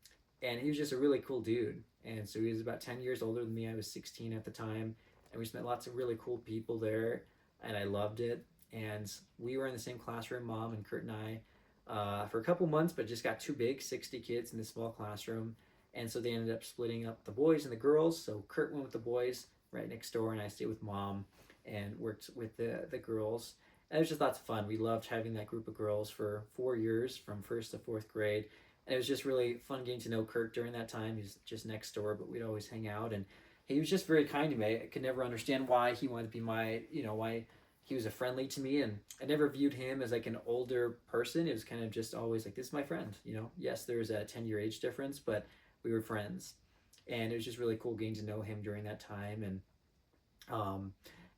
he was just a really cool dude. And so he was about 10 years older than me. I was 16 at the time. And we met lots of really cool people there. And I loved it. And we were in the same classroom, Mom and Kurt and I, for a couple months, but it just got too big, 60 kids in this small classroom. And so they ended up splitting up the boys and the girls. So Kurt went with the boys right next door, and I stayed with Mom and worked with the girls. And it was just lots of fun. We loved having that group of girls for 4 years, from first to fourth grade. And it was just really fun getting to know Kurt during that time. He was just next door, but we'd always hang out. And he was just very kind to me. I could never understand why he wanted to be why he was a friendly to me, and I never viewed him as like an older person. It was kind of just always like, this is my friend, Yes, there was a 10-year age difference, but we were friends. And it was just really cool getting to know him during that time. And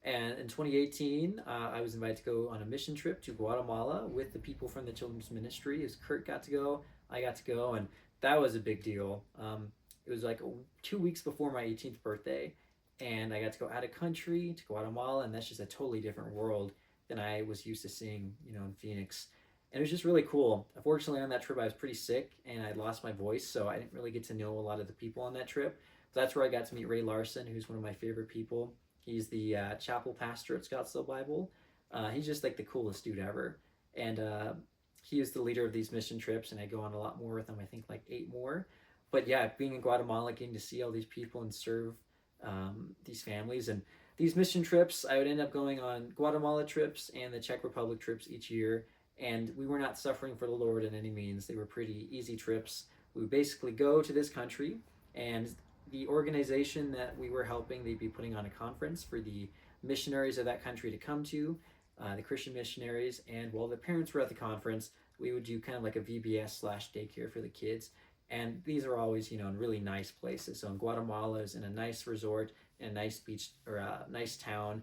in 2018, I was invited to go on a mission trip to Guatemala with the people from the children's ministry. As Kurt got to go, I got to go, and that was a big deal. It was like 2 weeks before my 18th birthday, and I got to go out of country to Guatemala, and that's just a totally different world than I was used to seeing, in Phoenix. And it was just really cool. Unfortunately, on that trip, I was pretty sick and I lost my voice, so I didn't really get to know a lot of the people on that trip. But that's where I got to meet Ray Larson, who's one of my favorite people. He's the chapel pastor at Scottsdale Bible. He's just like the coolest dude ever. And he is the leader of these mission trips, and I go on a lot more with him. I think like 8 more. But yeah, being in Guatemala, getting to see all these people and serve these families. And these mission trips, I would end up going on Guatemala trips and the Czech Republic trips each year. And we were not suffering for the Lord in any means. They were pretty easy trips. We would basically go to this country, and the organization that we were helping, they'd be putting on a conference for the missionaries of that country to come to, the Christian missionaries. And while the parents were at the conference, we would do kind of like a VBS slash daycare for the kids. And these are always, in really nice places. So in Guatemala is in a nice resort, in a nice beach or a nice town,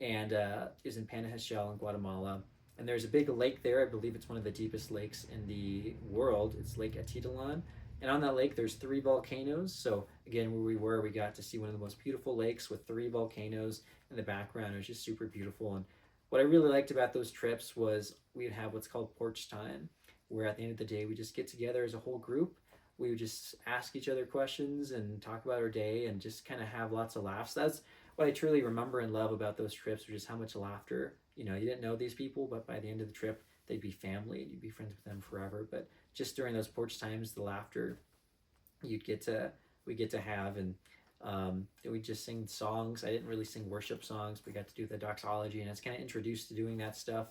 and is in Panajachel in Guatemala. And there's a big lake there. I believe it's one of the deepest lakes in the world. It's Lake Atitlan. And on that lake, there's 3 volcanoes. So again, where we were, we got to see one of the most beautiful lakes with 3 volcanoes in the background. It was just super beautiful. And what I really liked about those trips was we'd have what's called porch time, where at the end of the day, we just get together as a whole group. We would just ask each other questions and talk about our day and just kind of have lots of laughs. That's what I truly remember and love about those trips, which is how much laughter. You didn't know these people, but by the end of the trip, they'd be family and you'd be friends with them forever. But just during those porch times, the laughter we get to have, and we just sing songs. I didn't really sing worship songs, but we got to do the doxology, and I was kind of introduced to doing that stuff.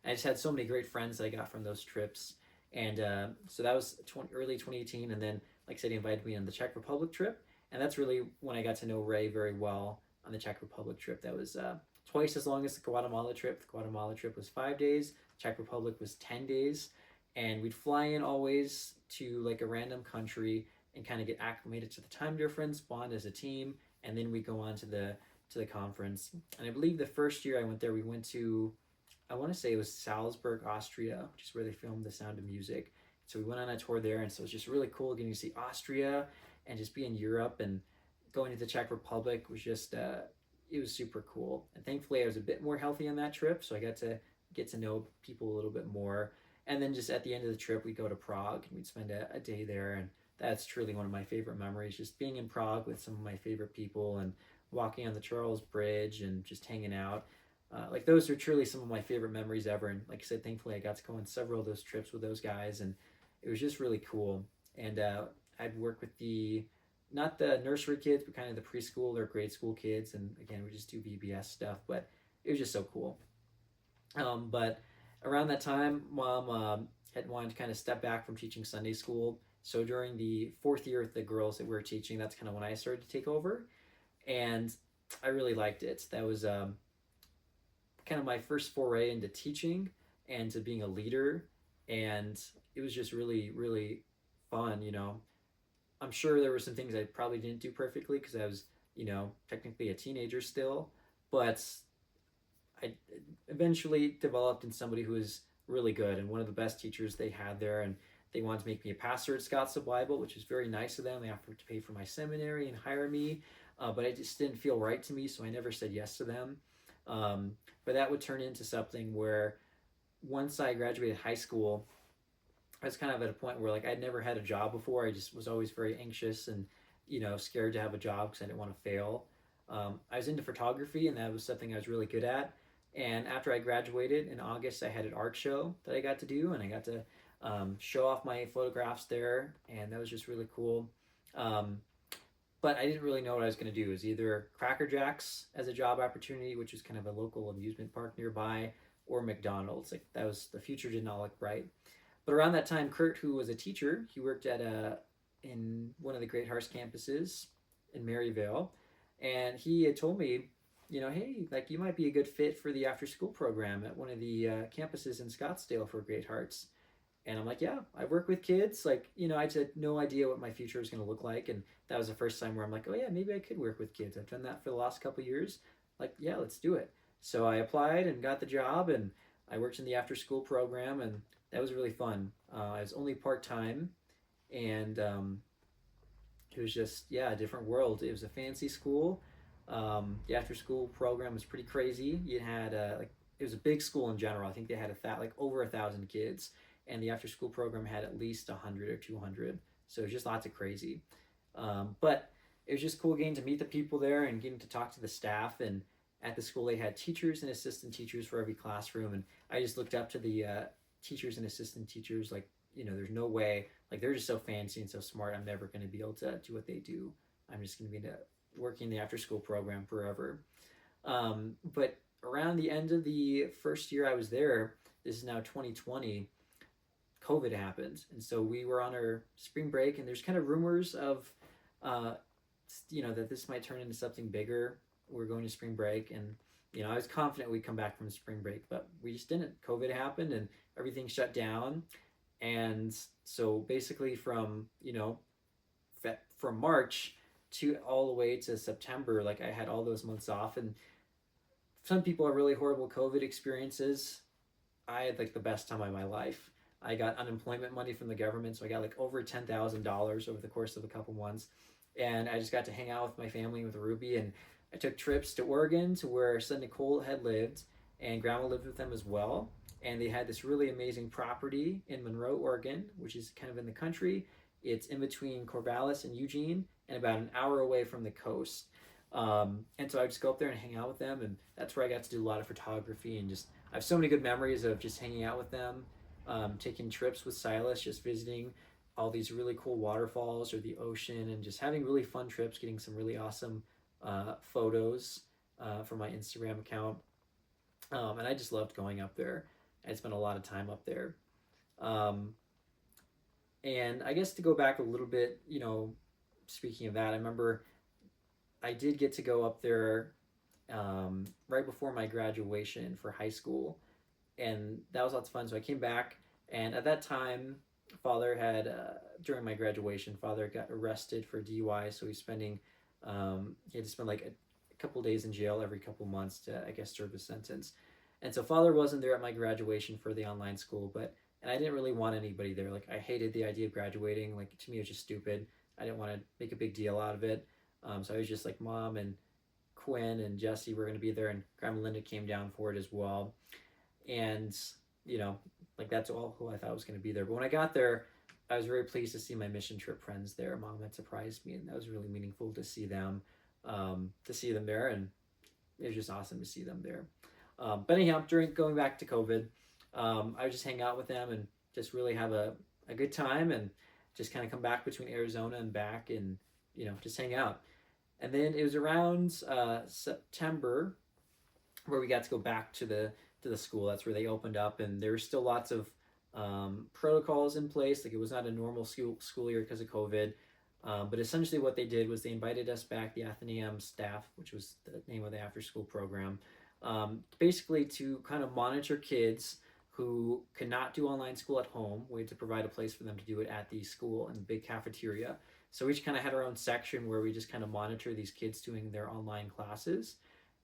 And I just had so many great friends that I got from those trips. And so that was early 2018. And then, like I said, he invited me on the Czech Republic trip. And that's really when I got to know Ray very well on the Czech Republic trip. That was twice as long as the Guatemala trip. The Guatemala trip was 5 days. The Czech Republic was 10 days. And we'd fly in always to like a random country and kind of get acclimated to the time difference, bond as a team, and then we go on to the conference. And I believe the first year I went there, we went to, I want to say it was Salzburg, Austria, which is where they filmed The Sound of Music. So we went on a tour there, and so it was just really cool getting to see Austria and just be in Europe, and going to the Czech Republic was just, it was super cool. And thankfully I was a bit more healthy on that trip, so I got to get to know people a little bit more. And then just at the end of the trip, we'd go to Prague, and we'd spend a day there, and that's truly one of my favorite memories, just being in Prague with some of my favorite people and walking on the Charles Bridge and just hanging out. Like those are truly some of my favorite memories ever. And like I said, thankfully I got to go on several of those trips with those guys, and it was just really cool. And I'd work with not the nursery kids, but kind of the preschool or grade school kids. And again, we just do VBS stuff, but it was just so cool. But around that time, Mom had wanted to kind of step back from teaching Sunday school. So during the 4th year with the girls that we were teaching, that's kind of when I started to take over. And I really liked it. That was kind of my first foray into teaching and to being a leader. And it was just really, really fun. I'm sure there were some things I probably didn't do perfectly because I was, technically a teenager still. But I eventually developed in somebody who was really good and one of the best teachers they had there. And they wanted to make me a pastor at Scottsdale Bible, which was very nice of them. They offered to pay for my seminary and hire me, but it just didn't feel right to me, so I never said yes to them. But that would turn into something where once I graduated high school, I was kind of at a point where like I'd never had a job before. I just was always very anxious and scared to have a job because I didn't want to fail. I was into photography, and that was something I was really good at. And after I graduated in August, I had an art show that I got to do, and I got to show off my photographs there, and that was just really cool. But I didn't really know what I was going to do. It was either Cracker Jacks as a job opportunity, which was kind of a local amusement park nearby, or McDonald's. Like that was, the future did not look bright. But around that time, Kurt, who was a teacher, he worked in one of the Great Hearts campuses in Maryvale, and he had told me, hey, like you might be a good fit for the after school program at one of the campuses in Scottsdale for Great Hearts. And I'm like, yeah, I work with kids. Like, I just had no idea what my future was going to look like. And that was the first time where I'm like, oh yeah, maybe I could work with kids. I've done that for the last couple of years. Like, yeah, let's do it. So I applied and got the job, and I worked in the after school program, and that was really fun. I was only part-time, and it was just, a different world. It was a fancy school. The after school program was pretty crazy. You had it was a big school in general. I think they had like over 1,000 kids, and the after school program had at least 100 or 200. So it was just lots of crazy. But it was just cool getting to meet the people there and getting to talk to the staff. And at the school, they had teachers and assistant teachers for every classroom. And I just looked up to the teachers and assistant teachers like, there's no way, like they're just so fancy and so smart. I'm never going to be able to do what they do. I'm just going to be working the after school program forever. But around the end of the first year I was there, this is now 2020, COVID happened. And so we were on our spring break, and there's kind of rumors of, that this might turn into something bigger. We're going to spring break, and, I was confident we'd come back from spring break, but we just didn't. COVID happened and everything shut down. And so basically from March to all the way to September, like I had all those months off. And some people have really horrible COVID experiences. I had like the best time of my life. I got unemployment money from the government, so I got like over $10,000 over the course of a couple months. And I just got to hang out with my family, with Ruby, and I took trips to Oregon, to where son Nicole had lived, and Grandma lived with them as well. And they had this really amazing property in Monroe, Oregon, which is kind of in the country. It's in between Corvallis and Eugene, and about an hour away from the coast. And so I would just go up there and hang out with them, and that's where I got to do a lot of photography, and just I have so many good memories of just hanging out with them, taking trips with Silas, just visiting all these really cool waterfalls or the ocean, and just having really fun trips, getting some really awesome photos for my Instagram account. And I just loved going up there. I spent a lot of time up there. And I guess to go back a little bit, speaking of that, I remember I did get to go up there right before my graduation for high school, and that was lots of fun. So I came back, and at that time, Father had, during my graduation, Father got arrested for DUI, so he had to spend like a couple days in jail every couple months to, I guess, serve his sentence. And so Father wasn't there at my graduation for the online school, and I didn't really want anybody there. Like, I hated the idea of graduating. Like, to me, it was just stupid. I didn't want to make a big deal out of it. So I was just like, Mom and Quinn and Jesse were going to be there, and Grandma Linda came down for it as well. And, like, that's all who I thought was going to be there. But when I got there, I was very pleased to see my mission trip friends there. Mom had surprised me, and that was really meaningful to see them there, and it was just awesome to see them there. But anyhow, going back to COVID, I would just hang out with them and just really have a good time, and just kind of come back between Arizona and back, and just hang out. And then it was around September where we got to go back to the school. That's where they opened up, and there were still lots of protocols in place. Like, it was not a normal school year because of COVID. But essentially what they did was they invited us back, the Athenaeum staff, which was the name of the after school program, basically to kind of monitor kids who could not do online school at home. We had to provide a place for them to do it at the school in the big cafeteria. So we each kind of had our own section where we just kind of monitor these kids doing their online classes.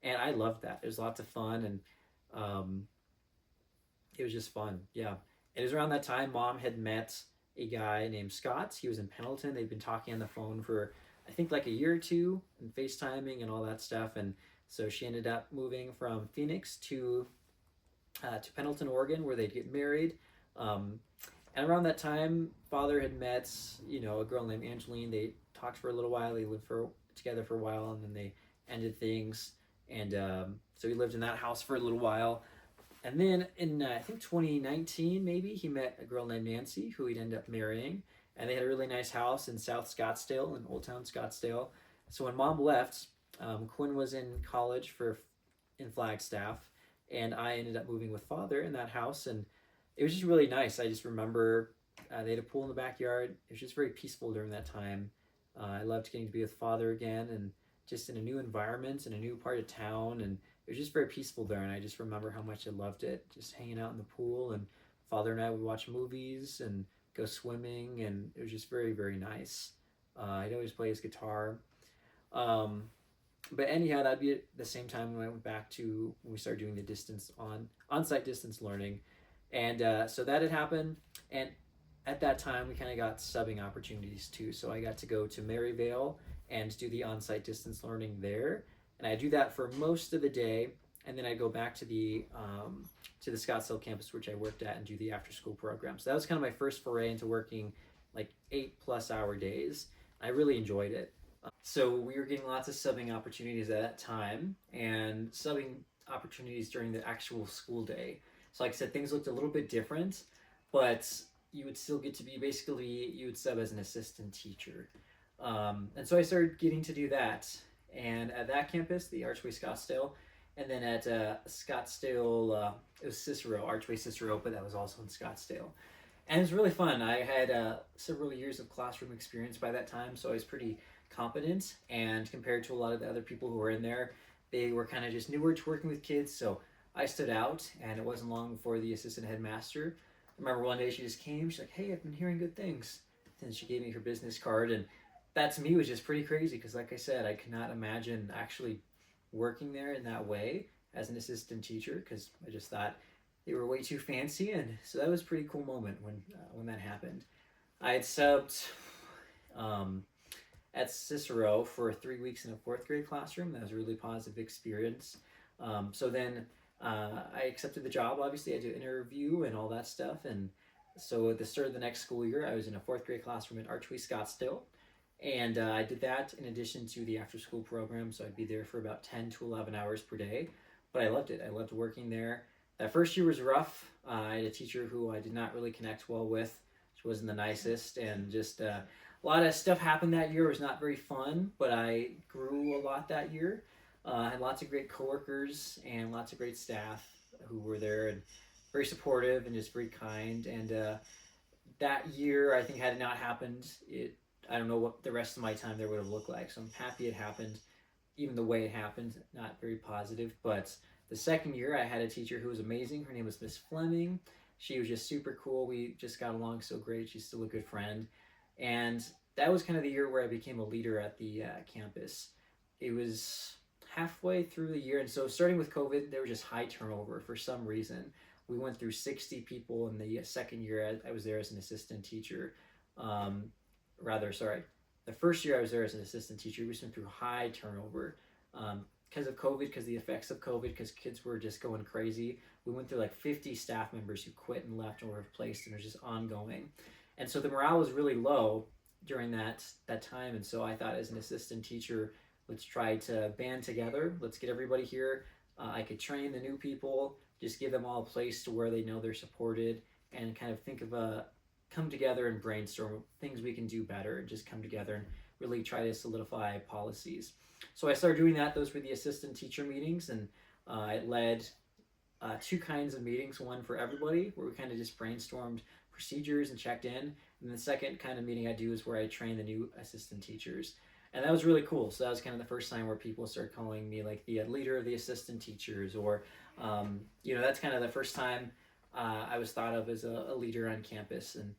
And I loved that. It was lots of fun, and it was just fun. Yeah. It was around that time Mom had met a guy named Scott. He was in Pendleton. They'd been talking on the phone for, I think, like a year or two, and FaceTiming and all that stuff. And so she ended up moving from Phoenix to Pendleton, Oregon, where they'd get married. And around that time, Father had met, a girl named Angeline. They talked for a little while. They lived together for a while, and then they ended things. And so he lived in that house for a little while. And then in, I think, 2019, maybe, he met a girl named Nancy, who he'd end up marrying. And they had a really nice house in South Scottsdale, in Old Town Scottsdale. So when Mom left, Quinn was in college in Flagstaff, and I ended up moving with Father in that house. And it was just really nice. I just remember they had a pool in the backyard. It was just very peaceful during that time. I loved getting to be with Father again, and just in a new environment, in a new part of town, and it was just very peaceful there. And I just remember how much I loved it, just hanging out in the pool, and Father and I would watch movies and go swimming, and it was just very, very nice. I'd always play his guitar. But anyhow, that'd be at the same time when I went back to when we started doing the on-site distance learning. And so that had happened, and at that time we kind of got subbing opportunities too. So I got to go to Maryvale and do the on-site distance learning there, and I do that for most of the day, and then I'd go back to the Scottsdale campus, which I worked at, and do the after school program. So that was kind of my first foray into working like 8+ hour days. I really enjoyed it. So we were getting lots of subbing opportunities at that time, and subbing opportunities during the actual school day. So like I said, things looked a little bit different, but you would still get to be basically, you would sub as an assistant teacher. And so I started getting to do that. And at that campus, the Archway Scottsdale, and then at Scottsdale, it was Cicero, Archway Cicero, but that was also in Scottsdale. And it was really fun. I had several years of classroom experience by that time, so I was pretty competent. And compared to a lot of the other people who were in there, they were kind of just newer to working with kids, so I stood out. And it wasn't long before the assistant headmaster, I remember one day she just came, she's like, "Hey, I've been hearing good things." And she gave me her business card, and that to me was just pretty crazy because, like I said, I could not imagine actually working there in that way as an assistant teacher because I just thought they were way too fancy, and so that was a pretty cool moment when that happened. I had subbed at Cicero for 3 weeks in a fourth grade classroom. That was a really positive experience. So then I accepted the job. Obviously, I had to interview and all that stuff, and so at the start of the next school year, I was in a fourth grade classroom at Archway Scottsdale. And I did that in addition to the after school program. So I'd be there for about 10 to 11 hours per day. But I loved it. I loved working there. That first year was rough. I had a teacher who I did not really connect well with. She wasn't the nicest. And just a lot of stuff happened that year. It was not very fun. But I grew a lot that year. I had lots of great coworkers and lots of great staff who were there and very supportive and just very kind. And that year, I think, had it not happened, I don't know what the rest of my time there would have looked like. So I'm happy it happened, even the way it happened, not very positive. But the second year, I had a teacher who was amazing. Her name was Miss Fleming. She was just super cool. We just got along so great. She's still a good friend. And that was kind of the year where I became a leader at the campus. It was halfway through the year. And so starting with COVID, there was just high turnover for some reason. We went through 60 people in the second year I was there as an assistant teacher. The first year I was there as an assistant teacher, we went through high turnover because of COVID, because the effects of COVID, because kids were just going crazy. We went through like 50 staff members who quit and left and were replaced, and it was just ongoing. And so the morale was really low during that time. And so I thought, as an assistant teacher, let's try to band together. Let's get everybody here. I could train the new people, just give them all a place to where they know they're supported, and kind of think of come together and brainstorm things we can do better, and just come together and really try to solidify policies. So I started doing that. Those were the assistant teacher meetings, and I led two kinds of meetings, one for everybody, where we kind of just brainstormed procedures and checked in. And the second kind of meeting I do is where I train the new assistant teachers. And that was really cool. So that was kind of the first time where people started calling me like the leader of the assistant teachers, or, that's kind of the first time I was thought of as a leader on campus. And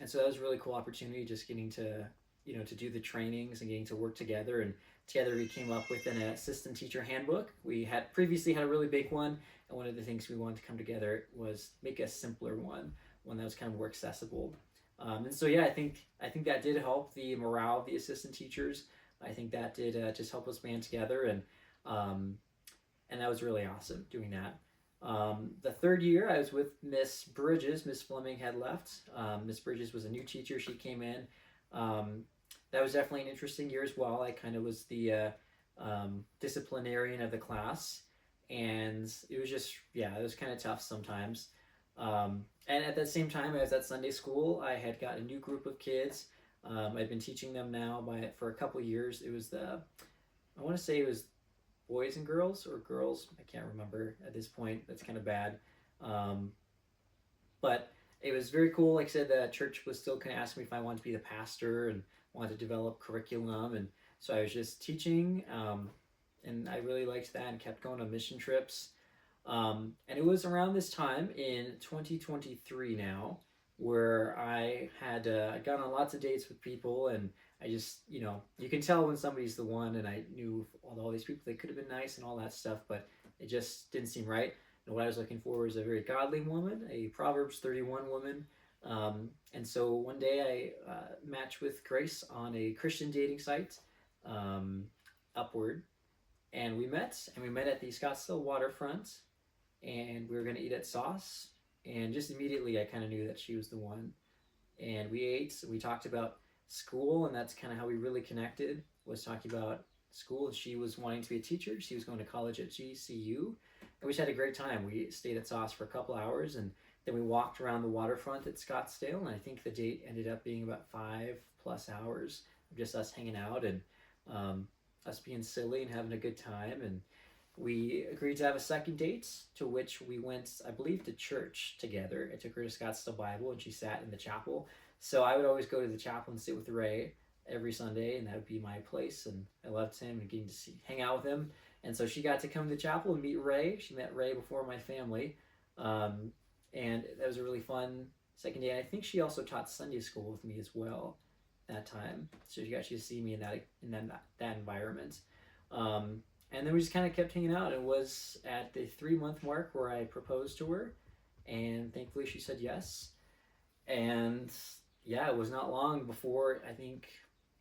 so that was a really cool opportunity, just getting to, to do the trainings and getting to work together. And together we came up with an assistant teacher handbook. We had previously had a really big one. And one of the things we wanted to come together was make a simpler one that was kind of more accessible. And so, yeah, I think that did help the morale of the assistant teachers. I think that did just help us band together, and that was really awesome doing that. The third year, I was with Miss Bridges. Miss Fleming had left. Miss Bridges was a new teacher. She came in. That was definitely an interesting year as well. I kind of was the disciplinarian of the class, and it was just, it was kind of tough sometimes. And at that same time, I was at Sunday school. I had got a new group of kids. I've been teaching them now for a couple years. It was I want to say it was boys and girls, or girls. I can't remember at this point. That's kind of bad. But it was very cool. Like I said, the church was still kind of asking me if I wanted to be the pastor and wanted to develop curriculum. And so I was just teaching, and I really liked that and kept going on mission trips. And it was around this time in 2023 now where I had gone on lots of dates with people, and I just, you can tell when somebody's the one, and I knew all these people, they could have been nice and all that stuff, but it just didn't seem right. And what I was looking for was a very godly woman, a Proverbs 31 woman. And so one day I matched with Grace on a Christian dating site, Upward. And we met, at the Scottsdale waterfront, and we were going to eat at Sauce. And just immediately, I kind of knew that she was the one. And we ate. We talked about school, and that's kind of how we really connected. Was talking about school. She was wanting to be a teacher. She was going to college at GCU, and we just had a great time. We stayed at Sauce for a couple hours, and then we walked around the waterfront at Scottsdale. And I think the date ended up being about 5+ hours of just us hanging out and us being silly and having a good time. And we agreed to have a second date, to which we went, I believe, to church together. I took her to Scottsdale Bible, and she sat in the chapel. So I would always go to the chapel and sit with Ray every Sunday, and that would be my place. And I loved him and getting to hang out with him. And so she got to come to the chapel and meet Ray. She met Ray before my family, and that was a really fun second day. And I think she also taught Sunday school with me as well that time. So she got to see me in that environment. And then we just kind of kept hanging out. It was at the 3-month mark where I proposed to her, and thankfully she said yes. And yeah, it was not long before, I think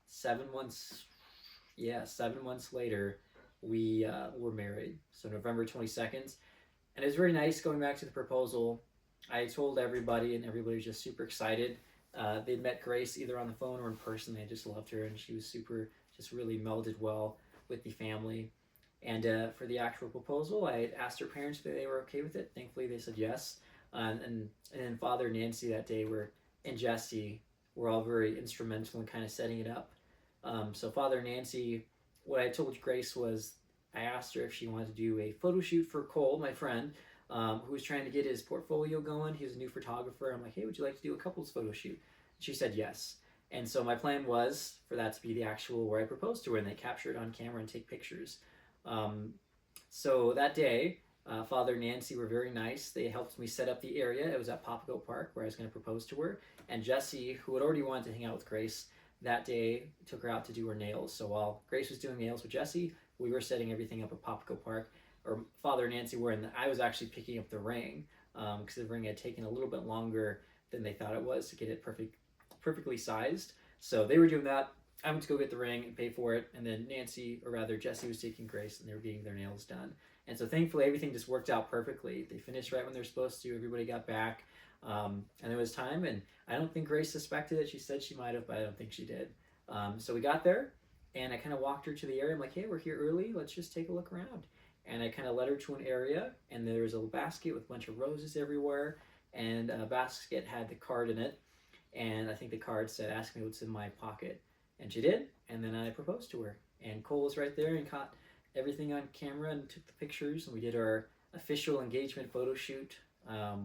7 months later, we were married. So November 22nd. And it was very nice going back to the proposal. I told everybody, and everybody was just super excited. They'd met Grace either on the phone or in person. They just loved her, and she was just really melded well with the family. And for the actual proposal, I asked her parents if they were okay with it. Thankfully, they said yes. And then Father Nancy that day and Jesse were all very instrumental in kind of setting it up. So Father Nancy, what I told Grace was, I asked her if she wanted to do a photo shoot for Cole, my friend, who was trying to get his portfolio going. He was a new photographer. I'm like, hey, would you like to do a couples photo shoot? She said yes. And so my plan was for that to be the actual where I proposed to her, and they capture it on camera and take pictures. So that day, Father and Nancy were very nice. They helped me set up the area. It was at Papago Park where I was going to propose to her. And Jesse, who had already wanted to hang out with Grace, that day took her out to do her nails. So while Grace was doing nails with Jesse, we were setting everything up at Papago Park, or Father and Nancy were, and I was actually picking up the ring because the ring had taken a little bit longer than they thought it was to get it perfectly sized. So they were doing that. I went to go get the ring and pay for it, and then Jesse was taking Grace, and they were getting their nails done. And so thankfully, everything just worked out perfectly. They finished right when they're supposed to. Everybody got back, and it was time. And I don't think Grace suspected it. She said she might have, but I don't think she did. So we got there, and I kind of walked her to the area. I'm like, hey, we're here early. Let's just take a look around. And I kind of led her to an area, and there was a little basket with a bunch of roses everywhere, and a basket had the card in it. And I think the card said, ask me what's in my pocket. And she did, and then I proposed to her. And Cole was right there and caught everything on camera and took the pictures, and we did our official engagement photo shoot,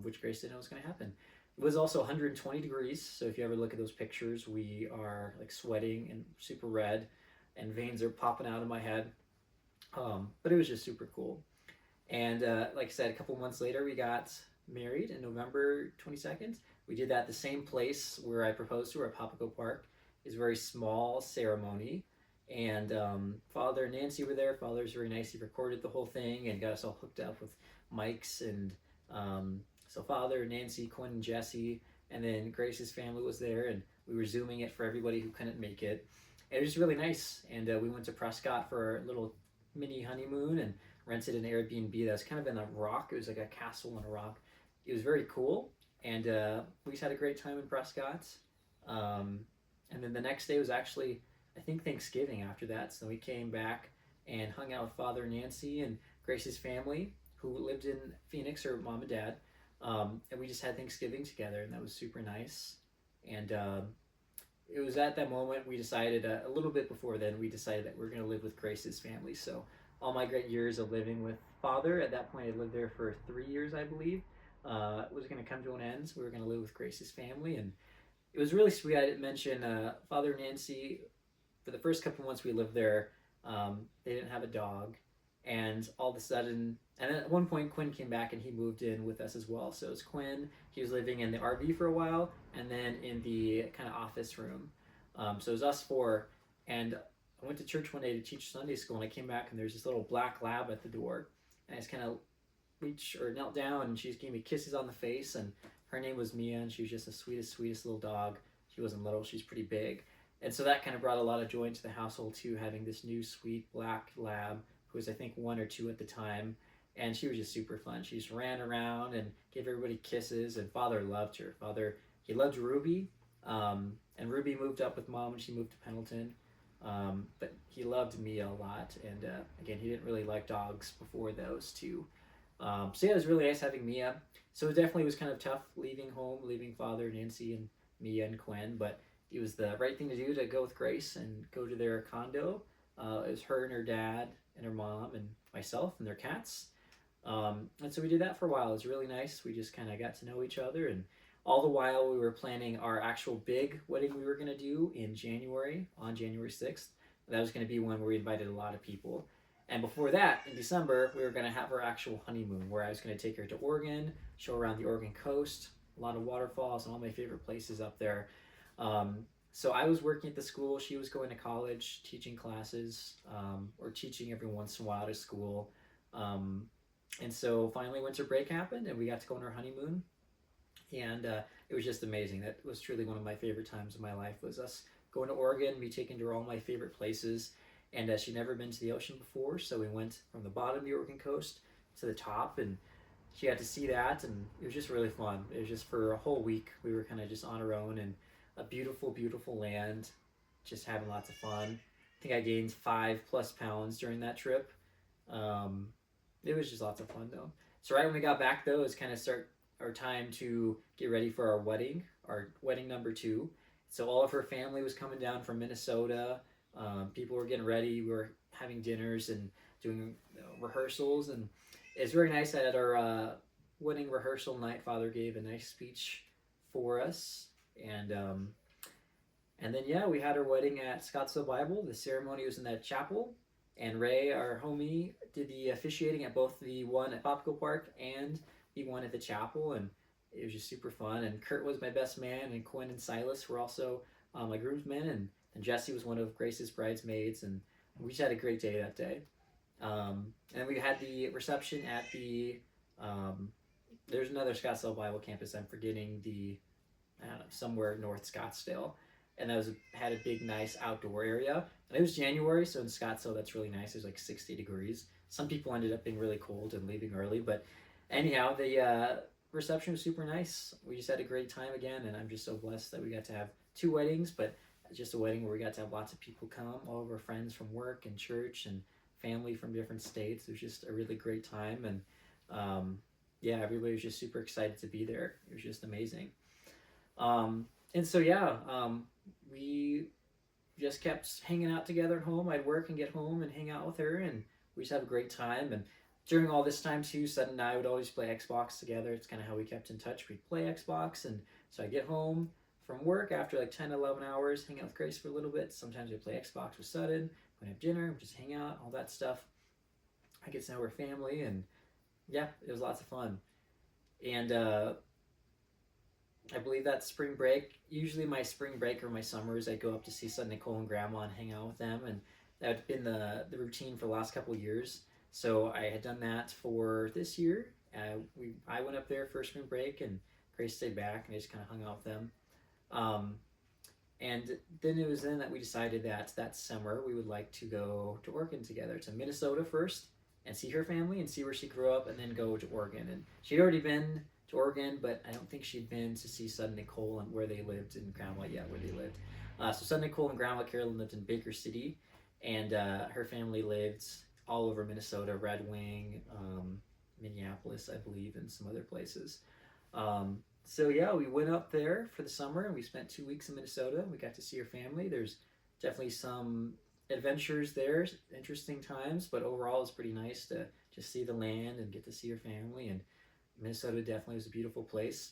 which Grace didn't know was going to happen. It was also 120 degrees, so if you ever look at those pictures, we are like sweating and super red, and veins are popping out of my head. But it was just super cool. And like I said, a couple months later, we got married on November 22nd. We did that at the same place where I proposed to her at Papago Park. It was a very small ceremony, and Father and Nancy were there. Father was very nice. He recorded the whole thing and got us all hooked up with mics. And so Father, Nancy, Quinn, and Jesse, and then Grace's family was there, and we were Zooming it for everybody who couldn't make it. And it was really nice. And we went to Prescott for our little mini honeymoon and rented an Airbnb that was kind of in a rock. It was like a castle in a rock. It was very cool, and we just had a great time in Prescott. And then the next day was actually, I think, Thanksgiving after that. So we came back and hung out with Father Nancy and Grace's family, who lived in Phoenix, her mom and dad. And we just had Thanksgiving together, and that was super nice. And it was at that moment we decided, a little bit before then, we decided that we were going to live with Grace's family. So all my great years of living with Father, at that point I lived there for 3 years, I believe, was going to come to an end. So we were going to live with Grace's family, and it was really sweet. I didn't mention Father Nancy, for the first couple months we lived there, they didn't have a dog. And all of a sudden, and at one point Quinn came back and he moved in with us as well. So it was Quinn, he was living in the RV for a while, and then in the kind of office room. So it was us four, and I went to church one day to teach Sunday school, and I came back and there's this little black lab at the door. And I just kind of knelt down, and she just gave me kisses on the face, and her name was Mia, and she was just the sweetest little dog. She wasn't little, she's pretty big. And so that kind of brought a lot of joy into the household too, having this new sweet black lab who was I think 1 or 2 at the time, and she was just super fun. She just ran around and gave everybody kisses, and Father loved her. Father, he loved Ruby, and Ruby moved up with Mom when she moved to Pendleton. But he loved Mia a lot, and again, he didn't really like dogs before those two. So yeah, it was really nice having Mia. So it definitely was kind of tough leaving home, leaving Father, Nancy, and Mia and Quinn, but it was the right thing to do to go with Grace and go to their condo. It was her and her dad and her mom and myself and their cats. And so we did that for a while. It was really nice. We just kind of got to know each other, and all the while we were planning our actual big wedding we were going to do in January, on January 6th. That was going to be one where we invited a lot of people. And before that, in December, we were going to have our actual honeymoon, where I was going to take her to Oregon, show her around the Oregon coast, a lot of waterfalls, and all my favorite places up there. So I was working at the school. She was going to college, teaching classes, or teaching every once in a while to school. And so finally winter break happened, and we got to go on our honeymoon. And it was just amazing. That was truly one of my favorite times of my life, was us going to Oregon, me taking her all my favorite places. And she'd never been to the ocean before, so we went from the bottom of the Oregon coast to the top, and she got to see that, and it was just really fun. It was just for a whole week. We were kind of just on our own in a beautiful, beautiful land, just having lots of fun. I think I gained 5+ pounds during that trip. It was just lots of fun though. So right when we got back though, it was kind of start our time to get ready for our wedding number 2. So all of her family was coming down from Minnesota. People were getting ready. We were having dinners and doing rehearsals, and it was very nice. At our wedding rehearsal night, Father gave a nice speech for us, and then yeah, we had our wedding at Scottsdale Bible. The ceremony was in that chapel, and Ray, our homie, did the officiating at both the one at Popsicle Park and the one at the chapel, and it was just super fun. And Kurt was my best man, and Quinn and Silas were also my groomsmen, and Jesse was one of Grace's bridesmaids, and we just had a great day that day. And we had the reception at the there's another Scottsdale Bible campus. I'm forgetting I don't know, somewhere north Scottsdale, and that had a big, nice outdoor area. And it was January, so in Scottsdale, that's really nice. It was like 60 degrees. Some people ended up being really cold and leaving early, but anyhow, the reception was super nice. We just had a great time again, and I'm just so blessed that we got to have 2 weddings, but just a wedding where we got to have lots of people come, all of our friends from work and church and family from different states. It was just a really great time, and yeah, everybody was just super excited to be there. It was just amazing. And so yeah, we just kept hanging out together at home. I'd work and get home and hang out with her, and we just have a great time. And during all this time too, Sutton and I would always play Xbox together. It's kind of how we kept in touch. We'd play Xbox, and so I get home from work after like 10, 11 hours, hang out with Grace for a little bit. Sometimes we play Xbox with Sutton, we have dinner, we just hang out, all that stuff. I get to know her family, and yeah, it was lots of fun. And I believe that's spring break. Usually my spring break or my summers, I go up to see Son, Nicole, and Grandma and hang out with them, and that had been the routine for the last couple of years. So I had done that for this year. I went up there for spring break, and Grace stayed back, and I just kind of hung out with them. And then it was then that we decided that summer we would like to go to Oregon together, to Minnesota first, and see her family and see where she grew up, and then go to Oregon. And she'd already been to Oregon, but I don't think she'd been to see Son, Nicole, and where they lived, and Grandma yet where they lived. So Son, Nicole, and Grandma Carolyn lived in Baker City, and her family lived all over Minnesota, Red Wing, Minneapolis, I believe, and some other places. So yeah, we went up there for the summer, and we spent 2 weeks in Minnesota. We got to see her family. There's definitely some adventures there, interesting times, but overall it's pretty nice to just see the land and get to see her family. And Minnesota definitely was a beautiful place.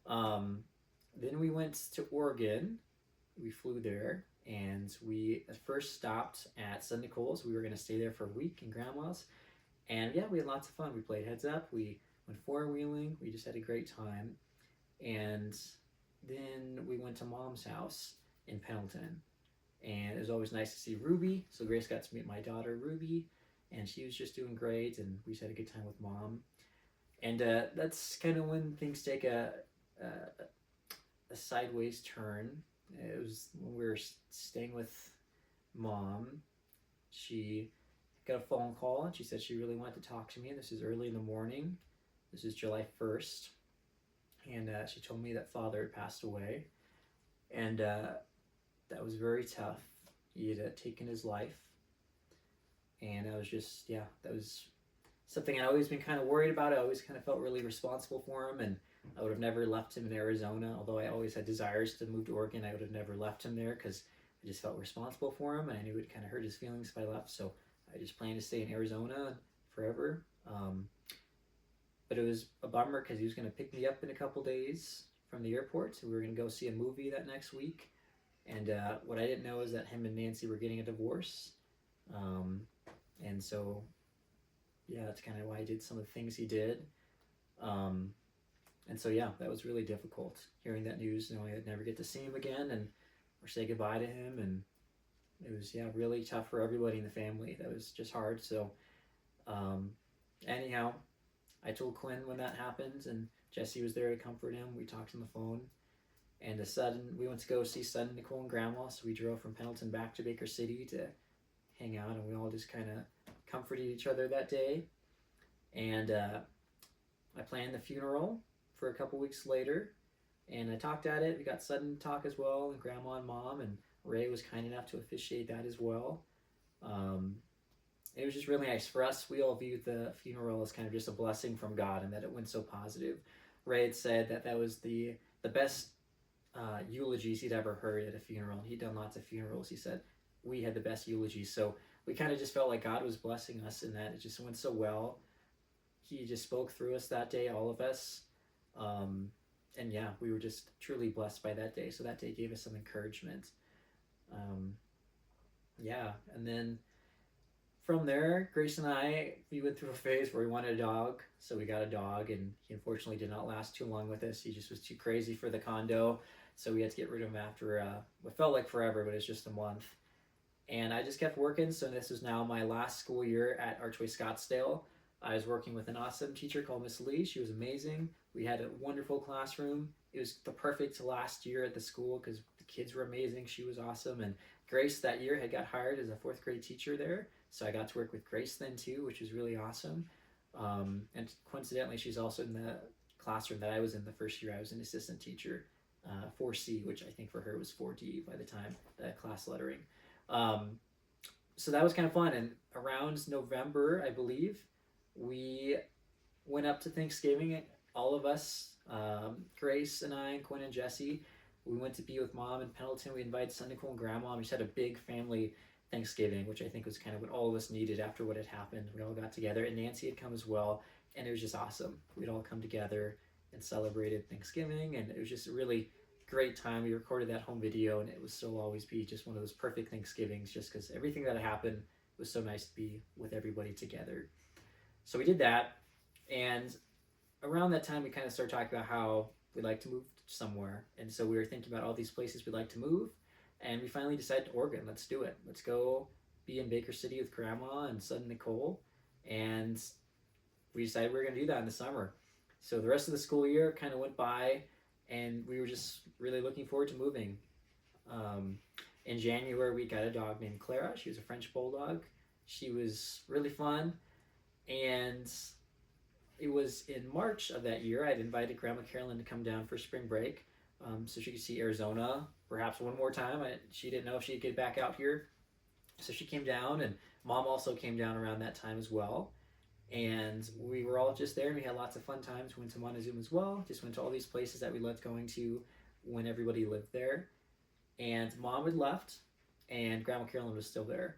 Then we went to Oregon. We flew there, and we at first stopped at San Nicole's. We were going to stay there for a week in Grandma's, and yeah, we had lots of fun. We played heads up. We went four-wheeling. We just had a great time. And then we went to Mom's house in Pendleton, and it was always nice to see Ruby. So Grace got to meet my daughter Ruby, and she was just doing great, and we just had a good time with Mom. And that's kind of when things take a sideways turn. It was when we were staying with Mom. She got a phone call, and she said she really wanted to talk to me. This is early in the morning. This is July 1st. And she told me that father had passed away. And that was very tough. He had taken his life. And I was just, yeah, that was something I'd always been kind of worried about. I always kind of felt really responsible for him. And I would have never left him in Arizona. Although I always had desires to move to Oregon, I would have never left him there because I just felt responsible for him. And I knew it would kind of hurt his feelings if I left. So I just planned to stay in Arizona forever. But it was a bummer because he was going to pick me up in a couple days from the airport. So we were going to go see a movie that next week. And what I didn't know is that him and Nancy were getting a divorce. And so, yeah, that's kind of why he did some of the things he did. And so, yeah, that was really difficult hearing that news, knowing I'd never get to see him again and or say goodbye to him. And it was, yeah, really tough for everybody in the family. That was just hard. So, anyhow, I told Quinn when that happened, and Jesse was there to comfort him. We talked on the phone, and we went to go see Sudden, Nicole, and Grandma. So we drove from Pendleton back to Baker City to hang out, and we all just kind of comforted each other that day. And I planned the funeral for a couple weeks later, and I talked at it. We got Sudden to talk as well, and Grandma and Mom, and Ray was kind enough to officiate that as well. It was just really nice for us. We all viewed the funeral as kind of just a blessing from God, and that it went so positive. Ray had said that that was the best eulogies he'd ever heard at a funeral. He'd done lots of funerals. He said we had the best eulogies. So we kind of just felt like God was blessing us in that it just went so well. He just spoke through us that day, all of us. And yeah, we were just truly blessed by that day. So that day gave us some encouragement. Yeah, and then from there, Grace and I, we went through a phase where we wanted a dog, so we got a dog, and he unfortunately did not last too long with us. He just was too crazy for the condo, so we had to get rid of him after what felt like forever, but it's just a month. And I just kept working, so this is now my last school year at Archway Scottsdale. I was working with an awesome teacher called Miss Lee. She was amazing. We had a wonderful classroom. It was the perfect last year at the school because the kids were amazing. She was awesome, and Grace that year had got hired as a 4th grade teacher there. So I got to work with Grace then too, which was really awesome. And coincidentally, she's also in the classroom that I was in the first year. I was an assistant teacher, 4C, which I think for her was 4D by the time, the class lettering. So that was kind of fun. And around November, I believe, we went up to Thanksgiving, all of us, Grace and I, and Quinn and Jesse. We went to be with Mom in Pendleton. We invited Son, Nicole, and Grandma. We just had a big family Thanksgiving, which I think was kind of what all of us needed after what had happened. We all got together, and Nancy had come as well, and it was just awesome. We'd all come together and celebrated Thanksgiving, and it was just a really great time. We recorded that home video, and it will still always be just one of those perfect Thanksgivings, just because everything that happened was so nice to be with everybody together. So we did that, and around that time, we kind of started talking about how we'd like to move somewhere, and so we were thinking about all these places we'd like to move. And we finally decided Oregon. Let's do it. Let's go be in Baker City with Grandma and Son Nicole. And we decided we were going to do that in the summer. So the rest of the school year kind of went by, and we were just really looking forward to moving. In January, we got a dog named Clara. She was a French Bulldog. She was really fun. And it was in March of that year, I'd invited Grandma Carolyn to come down for spring break. So she could see Arizona perhaps one more time. She didn't know if she'd get back out here. So she came down, and Mom also came down around that time as well. And we were all just there, and we had lots of fun times. We went to Montezuma as well. Just went to all these places that we loved going to when everybody lived there. And Mom had left, and Grandma Carolyn was still there.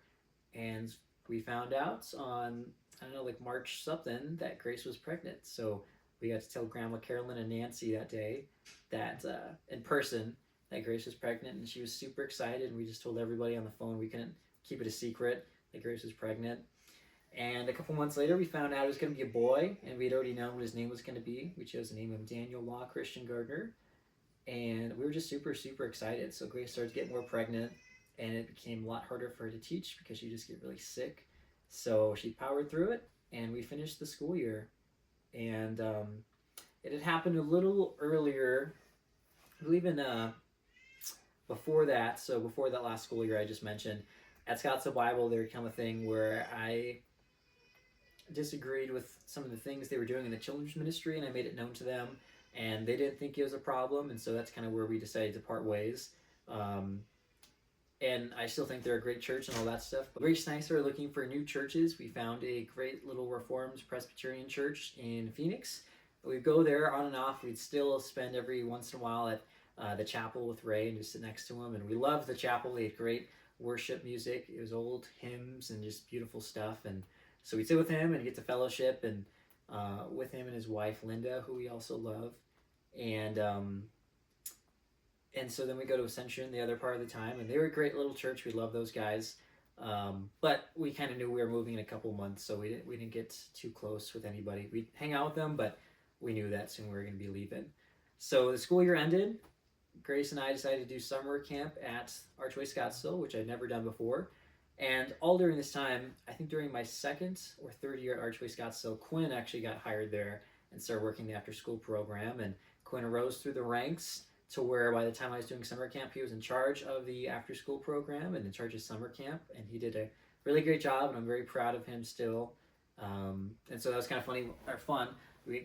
And we found out on, I don't know, like March something, that Grace was pregnant. So we got to tell Grandma Carolyn and Nancy that day that in person that Grace was pregnant, and she was super excited, and we just told everybody on the phone. We couldn't keep it a secret that Grace was pregnant. And a couple months later, we found out it was going to be a boy, and we'd already known what his name was going to be. We chose the name of Daniel Law Christian Gardner, and we were just super, super excited. So Grace started getting more pregnant, and it became a lot harder for her to teach because she'd just get really sick. So she powered through it, and we finished the school year. And it had happened a little earlier, I believe in before that. So before that last school year I just mentioned, at Scottsdale Bible there had come a thing where I disagreed with some of the things they were doing in the children's ministry, and I made it known to them, and they didn't think it was a problem, and so that's kind of where we decided to part ways. Um, and I still think they're a great church and all that stuff. But Grace and I started looking for new churches. We found a great little Reformed Presbyterian church in Phoenix. We'd go there on and off. We'd still spend every once in a while at the chapel with Ray and just sit next to him. And we loved the chapel. They had great worship music. It was old hymns and just beautiful stuff. And so we'd sit with him and get to fellowship and with him and his wife Linda, who we also love. And so then we go to Ascension the other part of the time, and they were a great little church. We love those guys, but we kind of knew we were moving in a couple months, so we didn't get too close with anybody. We'd hang out with them, but we knew that soon we were going to be leaving. So the school year ended. Grace and I decided to do summer camp at Archway Scottsdale, which I'd never done before. And all during this time, I think during my second or third year at Archway Scottsdale, Quinn actually got hired there and started working the after-school program. And Quinn arose through the ranks to where by the time I was doing summer camp, he was in charge of the after-school program and in charge of summer camp. And he did a really great job, and I'm very proud of him still. And so that was kind of funny or fun. We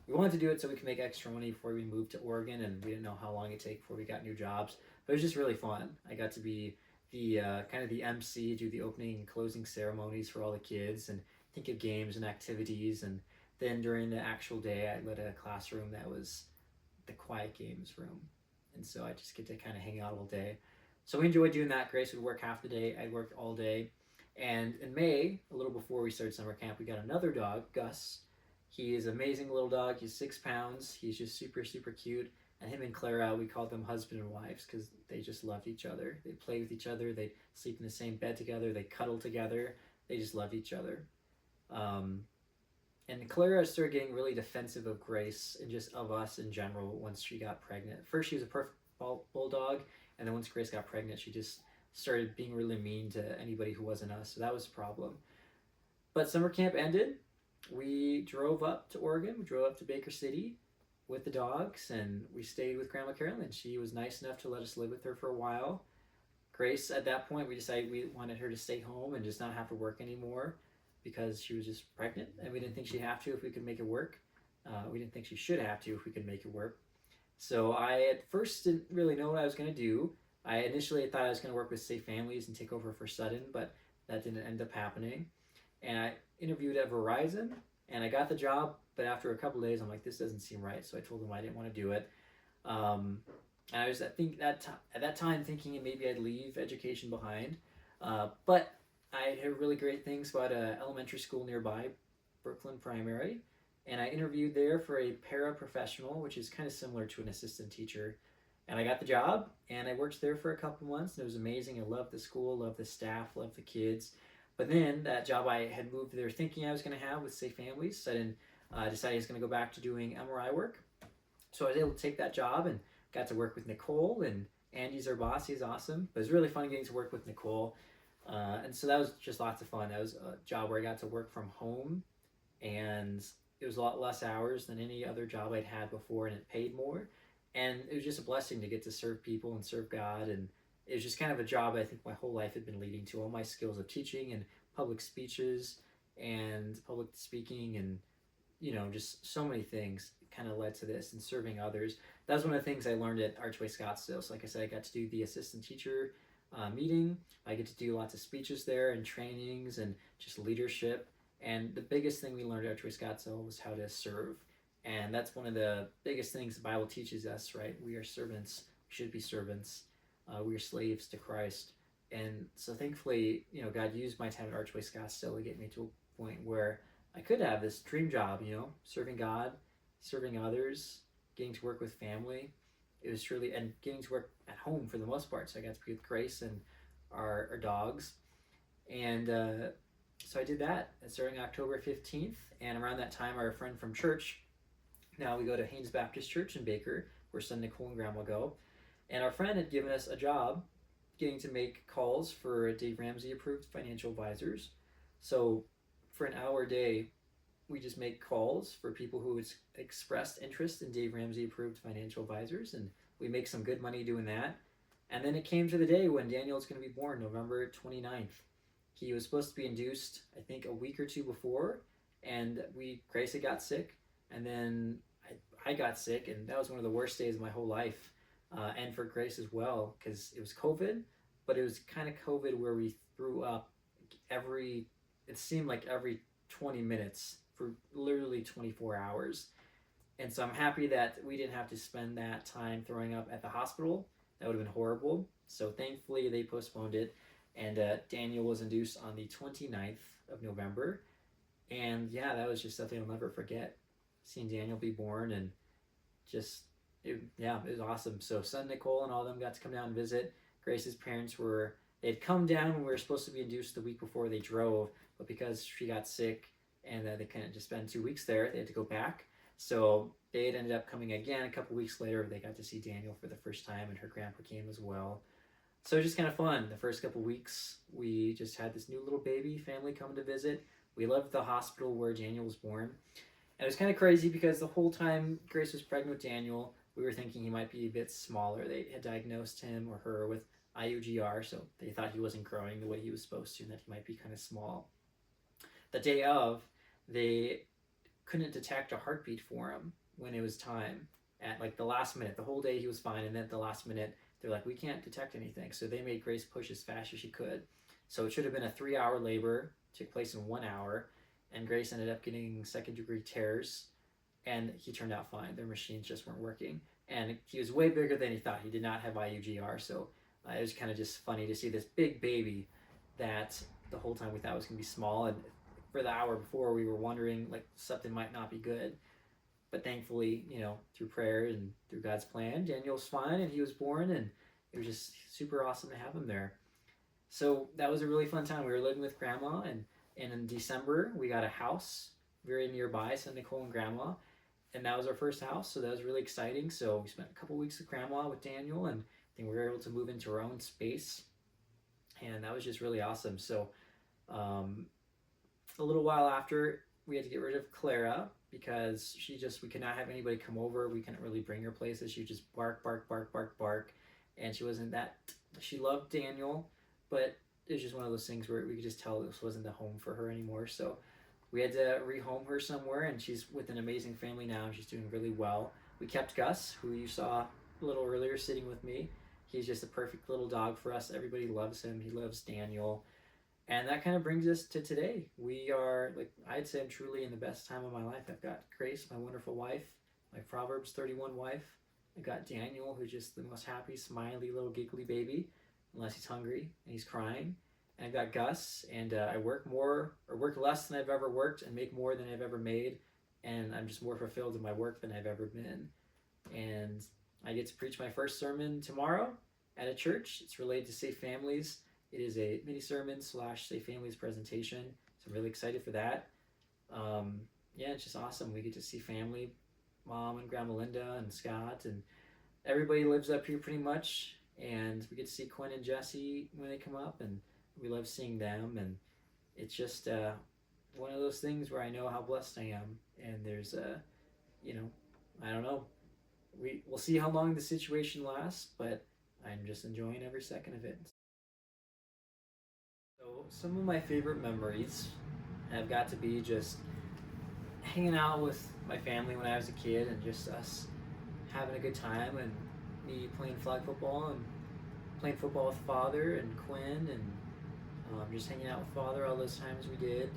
wanted to do it so we could make extra money before we moved to Oregon, and we didn't know how long it'd take before we got new jobs. But it was just really fun. I got to be the kind of the MC, do the opening and closing ceremonies for all the kids, and think of games and activities. And then during the actual day, I led a classroom that was the quiet games room. And so I just get to kind of hang out all day. So we enjoyed doing that. Grace would work half the day. I worked all day. And in May, a little before we started summer camp, we got another dog, Gus. He is an amazing little dog. He's 6 pounds. He's just super, super cute. And him and Clara, we called them husband and wives because they just loved each other. They play with each other. They sleep in the same bed together. They cuddle together. They just loved each other. And Clara started getting really defensive of Grace and just of us in general once she got pregnant. First, she was a perfect bulldog, and then once Grace got pregnant, she just started being really mean to anybody who wasn't us. So that was a problem. But summer camp ended. We drove up to Oregon. We drove up to Baker City with the dogs, and we stayed with Grandma Carolyn. She was nice enough to let us live with her for a while. Grace, at that point, we decided we wanted her to stay home and just not have to work anymore because she was just pregnant, and we didn't think she'd have to if we could make it work. We didn't think she should have to if we could make it work. So I at first didn't really know what I was going to do. I initially thought I was going to work with Safe Families and take over for Sudden, but that didn't end up happening. And I interviewed at Verizon, and I got the job, but after a couple of days, I'm like, this doesn't seem right. So I told them I didn't want to do it. And I was, at that time thinking maybe I'd leave education behind. But I heard really great things about an elementary school nearby, Brooklyn Primary. And I interviewed there for a paraprofessional, which is kind of similar to an assistant teacher. And I got the job, and I worked there for a couple months, and it was amazing. I loved the school, loved the staff, loved the kids. But then that job I had moved there thinking I was going to have with Safe Families, sudden decided I was going to go back to doing MRI work. So I was able to take that job and got to work with Nicole, and Andy's our boss. He's awesome. But it was really fun getting to work with Nicole. And so that was just lots of fun. That was a job where I got to work from home, and it was a lot less hours than any other job I'd had before, and it paid more. And it was just a blessing to get to serve people and serve God. And it was just kind of a job I think my whole life had been leading to. All my skills of teaching and public speeches and public speaking and, just so many things kind of led to this, and serving others. That was one of the things I learned at Archway Scottsdale. So like I said, I got to do the assistant teacher meeting. I get to do lots of speeches there and trainings and just leadership. And the biggest thing we learned at Archway Scottsdale was how to serve. And that's one of the biggest things the Bible teaches us, right? We are servants. We should be servants. We are slaves to Christ. And so thankfully, God used my time at Archway Scottsdale to get me to a point where I could have this dream job, serving God, serving others, getting to work with family. It was truly, and getting to work at home for the most part. So I got to be with Grace and our dogs. And so I did that starting October 15th. And around that time, our friend from church, now we go to Haynes Baptist Church in Baker, where son Nicole and Grandma go. And our friend had given us a job getting to make calls for Dave Ramsey approved financial advisors. So for an hour a day, we just make calls for people who expressed interest in Dave Ramsey approved financial advisors, and we make some good money doing that. And then it came to the day when Daniel's going to be born, November 29th. He was supposed to be induced, I think, a week or two before, and Grace had got sick, and then I got sick, and that was one of the worst days of my whole life, and for Grace as well, because it was COVID, but it was kind of COVID where we threw up every, it seemed like every 20 minutes for literally 24 hours. And so I'm happy that we didn't have to spend that time throwing up at the hospital. That would have been horrible. So thankfully they postponed it. And Daniel was induced on the 29th of November. And yeah, that was just something I'll never forget. Seeing Daniel be born and just, it was awesome. So son Nicole and all of them got to come down and visit. Grace's parents they'd come down when we were supposed to be induced the week before they drove, but because she got sick and they couldn't just spend 2 weeks there, they had to go back. So they had ended up coming again a couple weeks later. They got to see Daniel for the first time, and her grandpa came as well. So it was just kind of fun. The first couple weeks, we just had this new little baby family coming to visit. We loved the hospital where Daniel was born. And it was kind of crazy because the whole time Grace was pregnant with Daniel, we were thinking he might be a bit smaller. They had diagnosed him or her with IUGR, so they thought he wasn't growing the way he was supposed to and that he might be kind of small. The day of, they couldn't detect a heartbeat for him when it was time. At like the last minute, the whole day he was fine, and then at the last minute, they're like, we can't detect anything. So they made Grace push as fast as she could. So it should have been a 3-hour labor, took place in 1 hour, and Grace ended up getting second-degree tears, and he turned out fine. Their machines just weren't working. And he was way bigger than he thought. He did not have IUGR, so it was kind of just funny to see this big baby that the whole time we thought was going to be small. And for the hour before, we were wondering, like, something might not be good. But thankfully, through prayer and through God's plan, Daniel was fine and he was born, and it was just super awesome to have him there. So that was a really fun time. We were living with Grandma, and in December, we got a house very nearby, so Nicole and Grandma, and that was our first house, so that was really exciting. So we spent a couple weeks with Grandma, with Daniel, and then we were able to move into our own space, and that was just really awesome. So a little while after, we had to get rid of Clara because we could not have anybody come over. We couldn't really bring her places. She would just bark, bark, bark, bark, bark, and she loved Daniel, but it was just one of those things where we could just tell this wasn't the home for her anymore. So we had to rehome her somewhere, and she's with an amazing family now, and she's doing really well. We kept Gus, who you saw a little earlier sitting with me. He's just a perfect little dog for us. Everybody loves him. He loves Daniel. And that kind of brings us to today. We are, I'd say I'm truly in the best time of my life. I've got Grace, my wonderful wife, my Proverbs 31 wife. I've got Daniel, who's just the most happy, smiley, little giggly baby, unless he's hungry and he's crying. And I've got Gus, and I work less than I've ever worked and make more than I've ever made. And I'm just more fulfilled in my work than I've ever been. And I get to preach my first sermon tomorrow at a church. It's related to Safe Families. It is a mini sermon / Safe Families presentation. So I'm really excited for that. It's just awesome. We get to see family, Mom and Grandma Linda and Scott, and everybody lives up here pretty much. And we get to see Quinn and Jesse when they come up, and we love seeing them. And it's just one of those things where I know how blessed I am. And there's I don't know. We'll see how long the situation lasts, but I'm just enjoying every second of it. So some of my favorite memories have got to be just hanging out with my family when I was a kid, and just us having a good time, and me playing flag football and playing football with Father and Quinn, and just hanging out with Father all those times we did.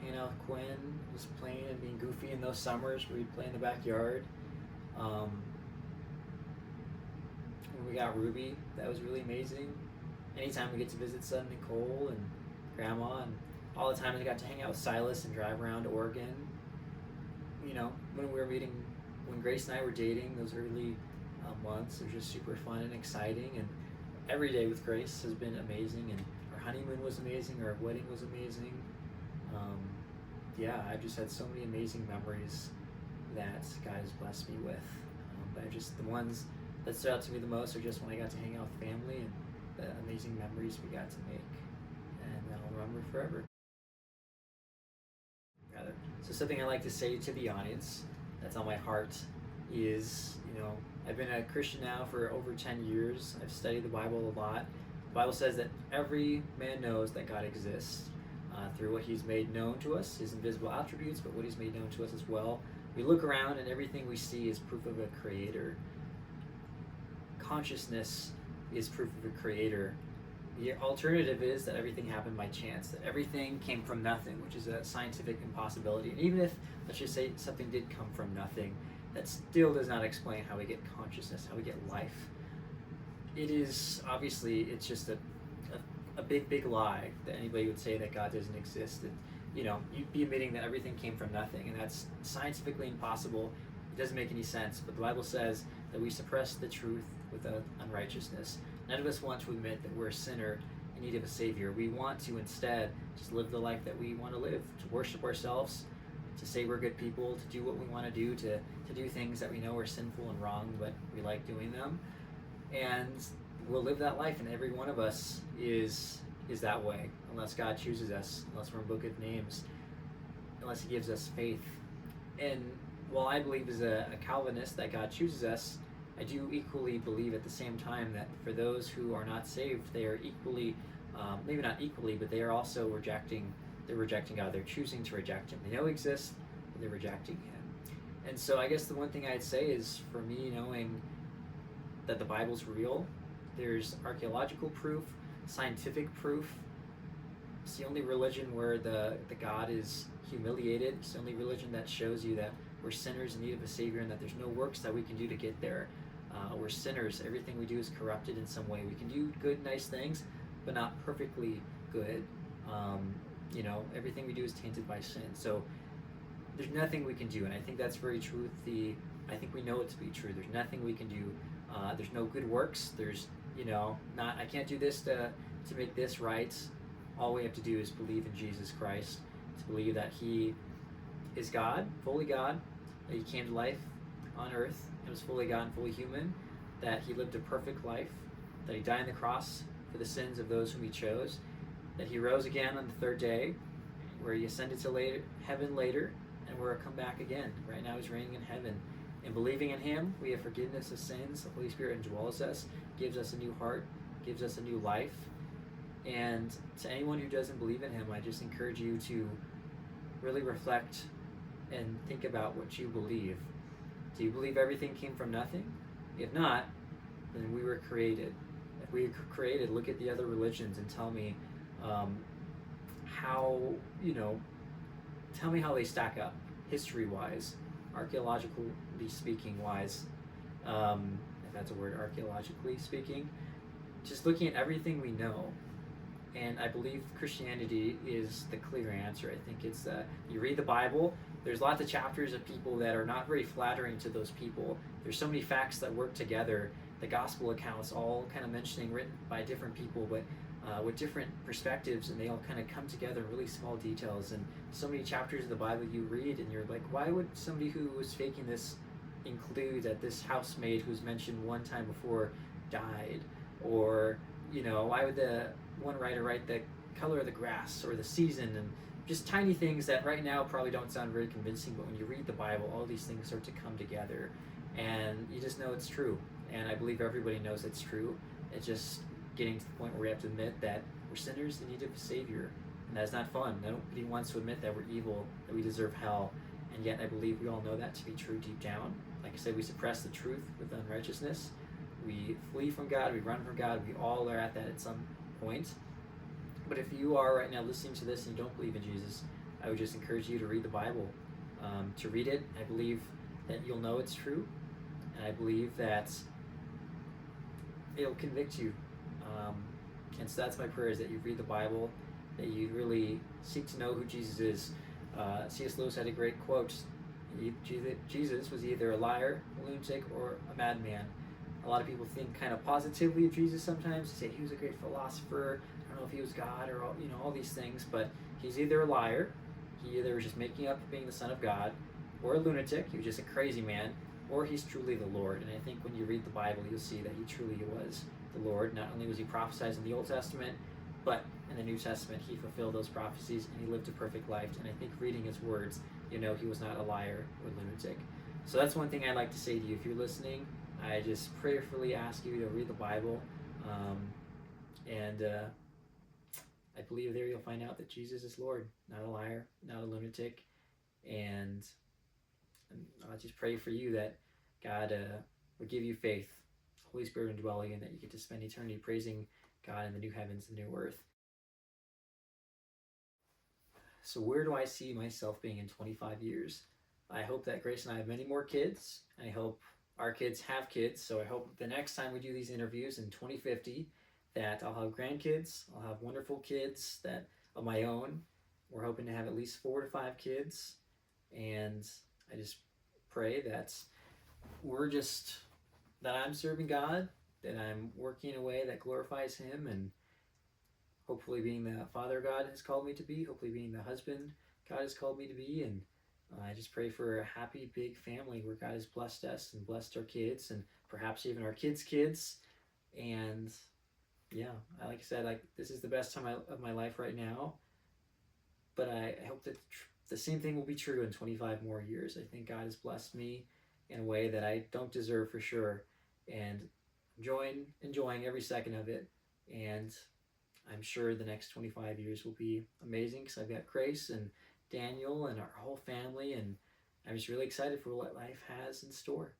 Hanging out with Quinn, just playing and being goofy in those summers where we'd play in the backyard. When we got Ruby, that was really amazing. Anytime we get to visit son Nicole and Grandma, and all the times I got to hang out with Silas and drive around Oregon. When Grace and I were dating, those early months, it was just super fun and exciting. And every day with Grace has been amazing, and our honeymoon was amazing, our wedding was amazing. I've just had so many amazing memories that God has blessed me with. But just the ones that stood out to me the most are just when I got to hang out with family, and the amazing memories we got to make, and that I'll remember forever. So something I like to say to the audience that's on my heart is, I've been a Christian now for over 10 years. I've studied the Bible a lot. Bible says that every man knows that God exists through what he's made known to us, his invisible attributes, but what he's made known to us as well. We look around and everything we see is proof of a creator. Consciousness is proof of a creator. The alternative is that everything happened by chance, that everything came from nothing, which is a scientific impossibility. And even if, let's just say, something did come from nothing, that still does not explain how we get consciousness, how we get life. It is, obviously, it's just a big lie that anybody would say that God doesn't exist. And, you'd be admitting that everything came from nothing, and that's scientifically impossible. It doesn't make any sense, but the Bible says that we suppress the truth with unrighteousness. None of us want to admit that we're a sinner in need of a Savior. We want to instead just live the life that we want to live, to worship ourselves, to say we're good people, to do what we want to do things that we know are sinful and wrong, but we like doing them. And we'll live that life, and every one of us is that way, unless God chooses us, unless we're in Book of Names, unless he gives us faith. And while I believe as a Calvinist that God chooses us, I do equally believe at the same time that for those who are not saved, they are equally, maybe not equally, but they are also rejecting God. They're choosing to reject him. They know he exists, but they're rejecting him. And so I guess the one thing I'd say is, for me, knowing that the Bible's real, there's archaeological proof, scientific proof. It's the only religion where the God is humiliated. It's the only religion that shows you that we're sinners in need of a Savior, and that there's no works that we can do to get there. We're sinners. Everything we do is corrupted in some way. We can do good, nice things, but not perfectly good. Everything we do is tainted by sin. So there's nothing we can do, and I think that's very true. I think we know it to be true. There's nothing we can do. There's no good works. There's, I can't do this to make this right. All we have to do is believe in Jesus Christ, to believe that he is God, fully God, that he came to life on earth and was fully God and fully human, that he lived a perfect life, that he died on the cross for the sins of those whom he chose, that he rose again on the third day, where he ascended to heaven later, and where he'll come back again. Right now he's reigning in heaven. And believing in him, we have forgiveness of sins. The Holy Spirit indwells us, gives us a new heart, gives us a new life. And to anyone who doesn't believe in him, I just encourage you to really reflect and think about what you believe. Do you believe everything came from nothing? If not, then we were created. If we were created, look at the other religions and tell me tell me how they stack up, history-wise, archaeologically speaking wise, if that's a word, archaeologically speaking, just looking at everything we know. And I believe Christianity is the clear answer. I think it's, you read the Bible, there's lots of chapters of people that are not very flattering to those people. There's so many facts that work together. The gospel accounts all kind of written by different people, but with different perspectives, and they all kind of come together in really small details. And so many chapters of the Bible you read, and you're like, why would somebody who was faking this include that this housemaid who's mentioned one time before died? Or, why would the one writer write the color of the grass or the season? And just tiny things that right now probably don't sound very convincing, but when you read the Bible, all these things start to come together, and you just know it's true. And I believe everybody knows it's true. It's just getting to the point where we have to admit that we're sinners in need of a Savior, and that's not fun. Nobody wants to admit that we're evil, that we deserve hell, and yet I believe we all know that to be true deep down. Like I said, we suppress the truth with unrighteousness. We flee from God, we run from God. We all are at that at some point. But if you are right now listening to this and you don't believe in Jesus, I would just encourage you to read the Bible. To read it, I believe that you'll know it's true, and I believe that it'll convict you. And so that's my prayer, is that you read the Bible, that you really seek to know who Jesus is. C.S. Lewis had a great quote. Jesus was either a liar, a lunatic, or a madman. A lot of people think kind of positively of Jesus sometimes. They say he was a great philosopher. I don't know if he was God or all these things, but he's either a liar, he either was just making up being the Son of God, or a lunatic, he was just a crazy man, or he's truly the Lord. And I think when you read the Bible, you'll see that he truly was the Lord. Not only was he prophesied in the Old Testament, but in the New Testament, he fulfilled those prophecies, and he lived a perfect life. And I think reading his words, he was not a liar or lunatic. So that's one thing I'd like to say to you. If you're listening, I just prayerfully ask you to read the Bible. And I believe there you'll find out that Jesus is Lord, not a liar, not a lunatic. And I just pray for you that God would give you faith, Holy Spirit indwelling, and that you get to spend eternity praising God in the new heavens and new earth. So where do I see myself being in 25 years? I hope that Grace and I have many more kids. I hope our kids have kids. So I hope the next time we do these interviews in 2050 that I'll have grandkids, I'll have wonderful kids that of my own. We're hoping to have at least 4 to 5 kids. And I just pray that that I'm serving God, that I'm working in a way that glorifies Him, and hopefully being the father God has called me to be, hopefully being the husband God has called me to be. And I just pray for a happy, big family where God has blessed us and blessed our kids and perhaps even our kids' kids. And yeah, like I said, this is the best time of my life right now. But I hope that the same thing will be true in 25 more years. I think God has blessed me in a way that I don't deserve for sure. And enjoying every second of it. And I'm sure the next 25 years will be amazing because I've got Grace and Daniel and our whole family, and I'm just really excited for what life has in store.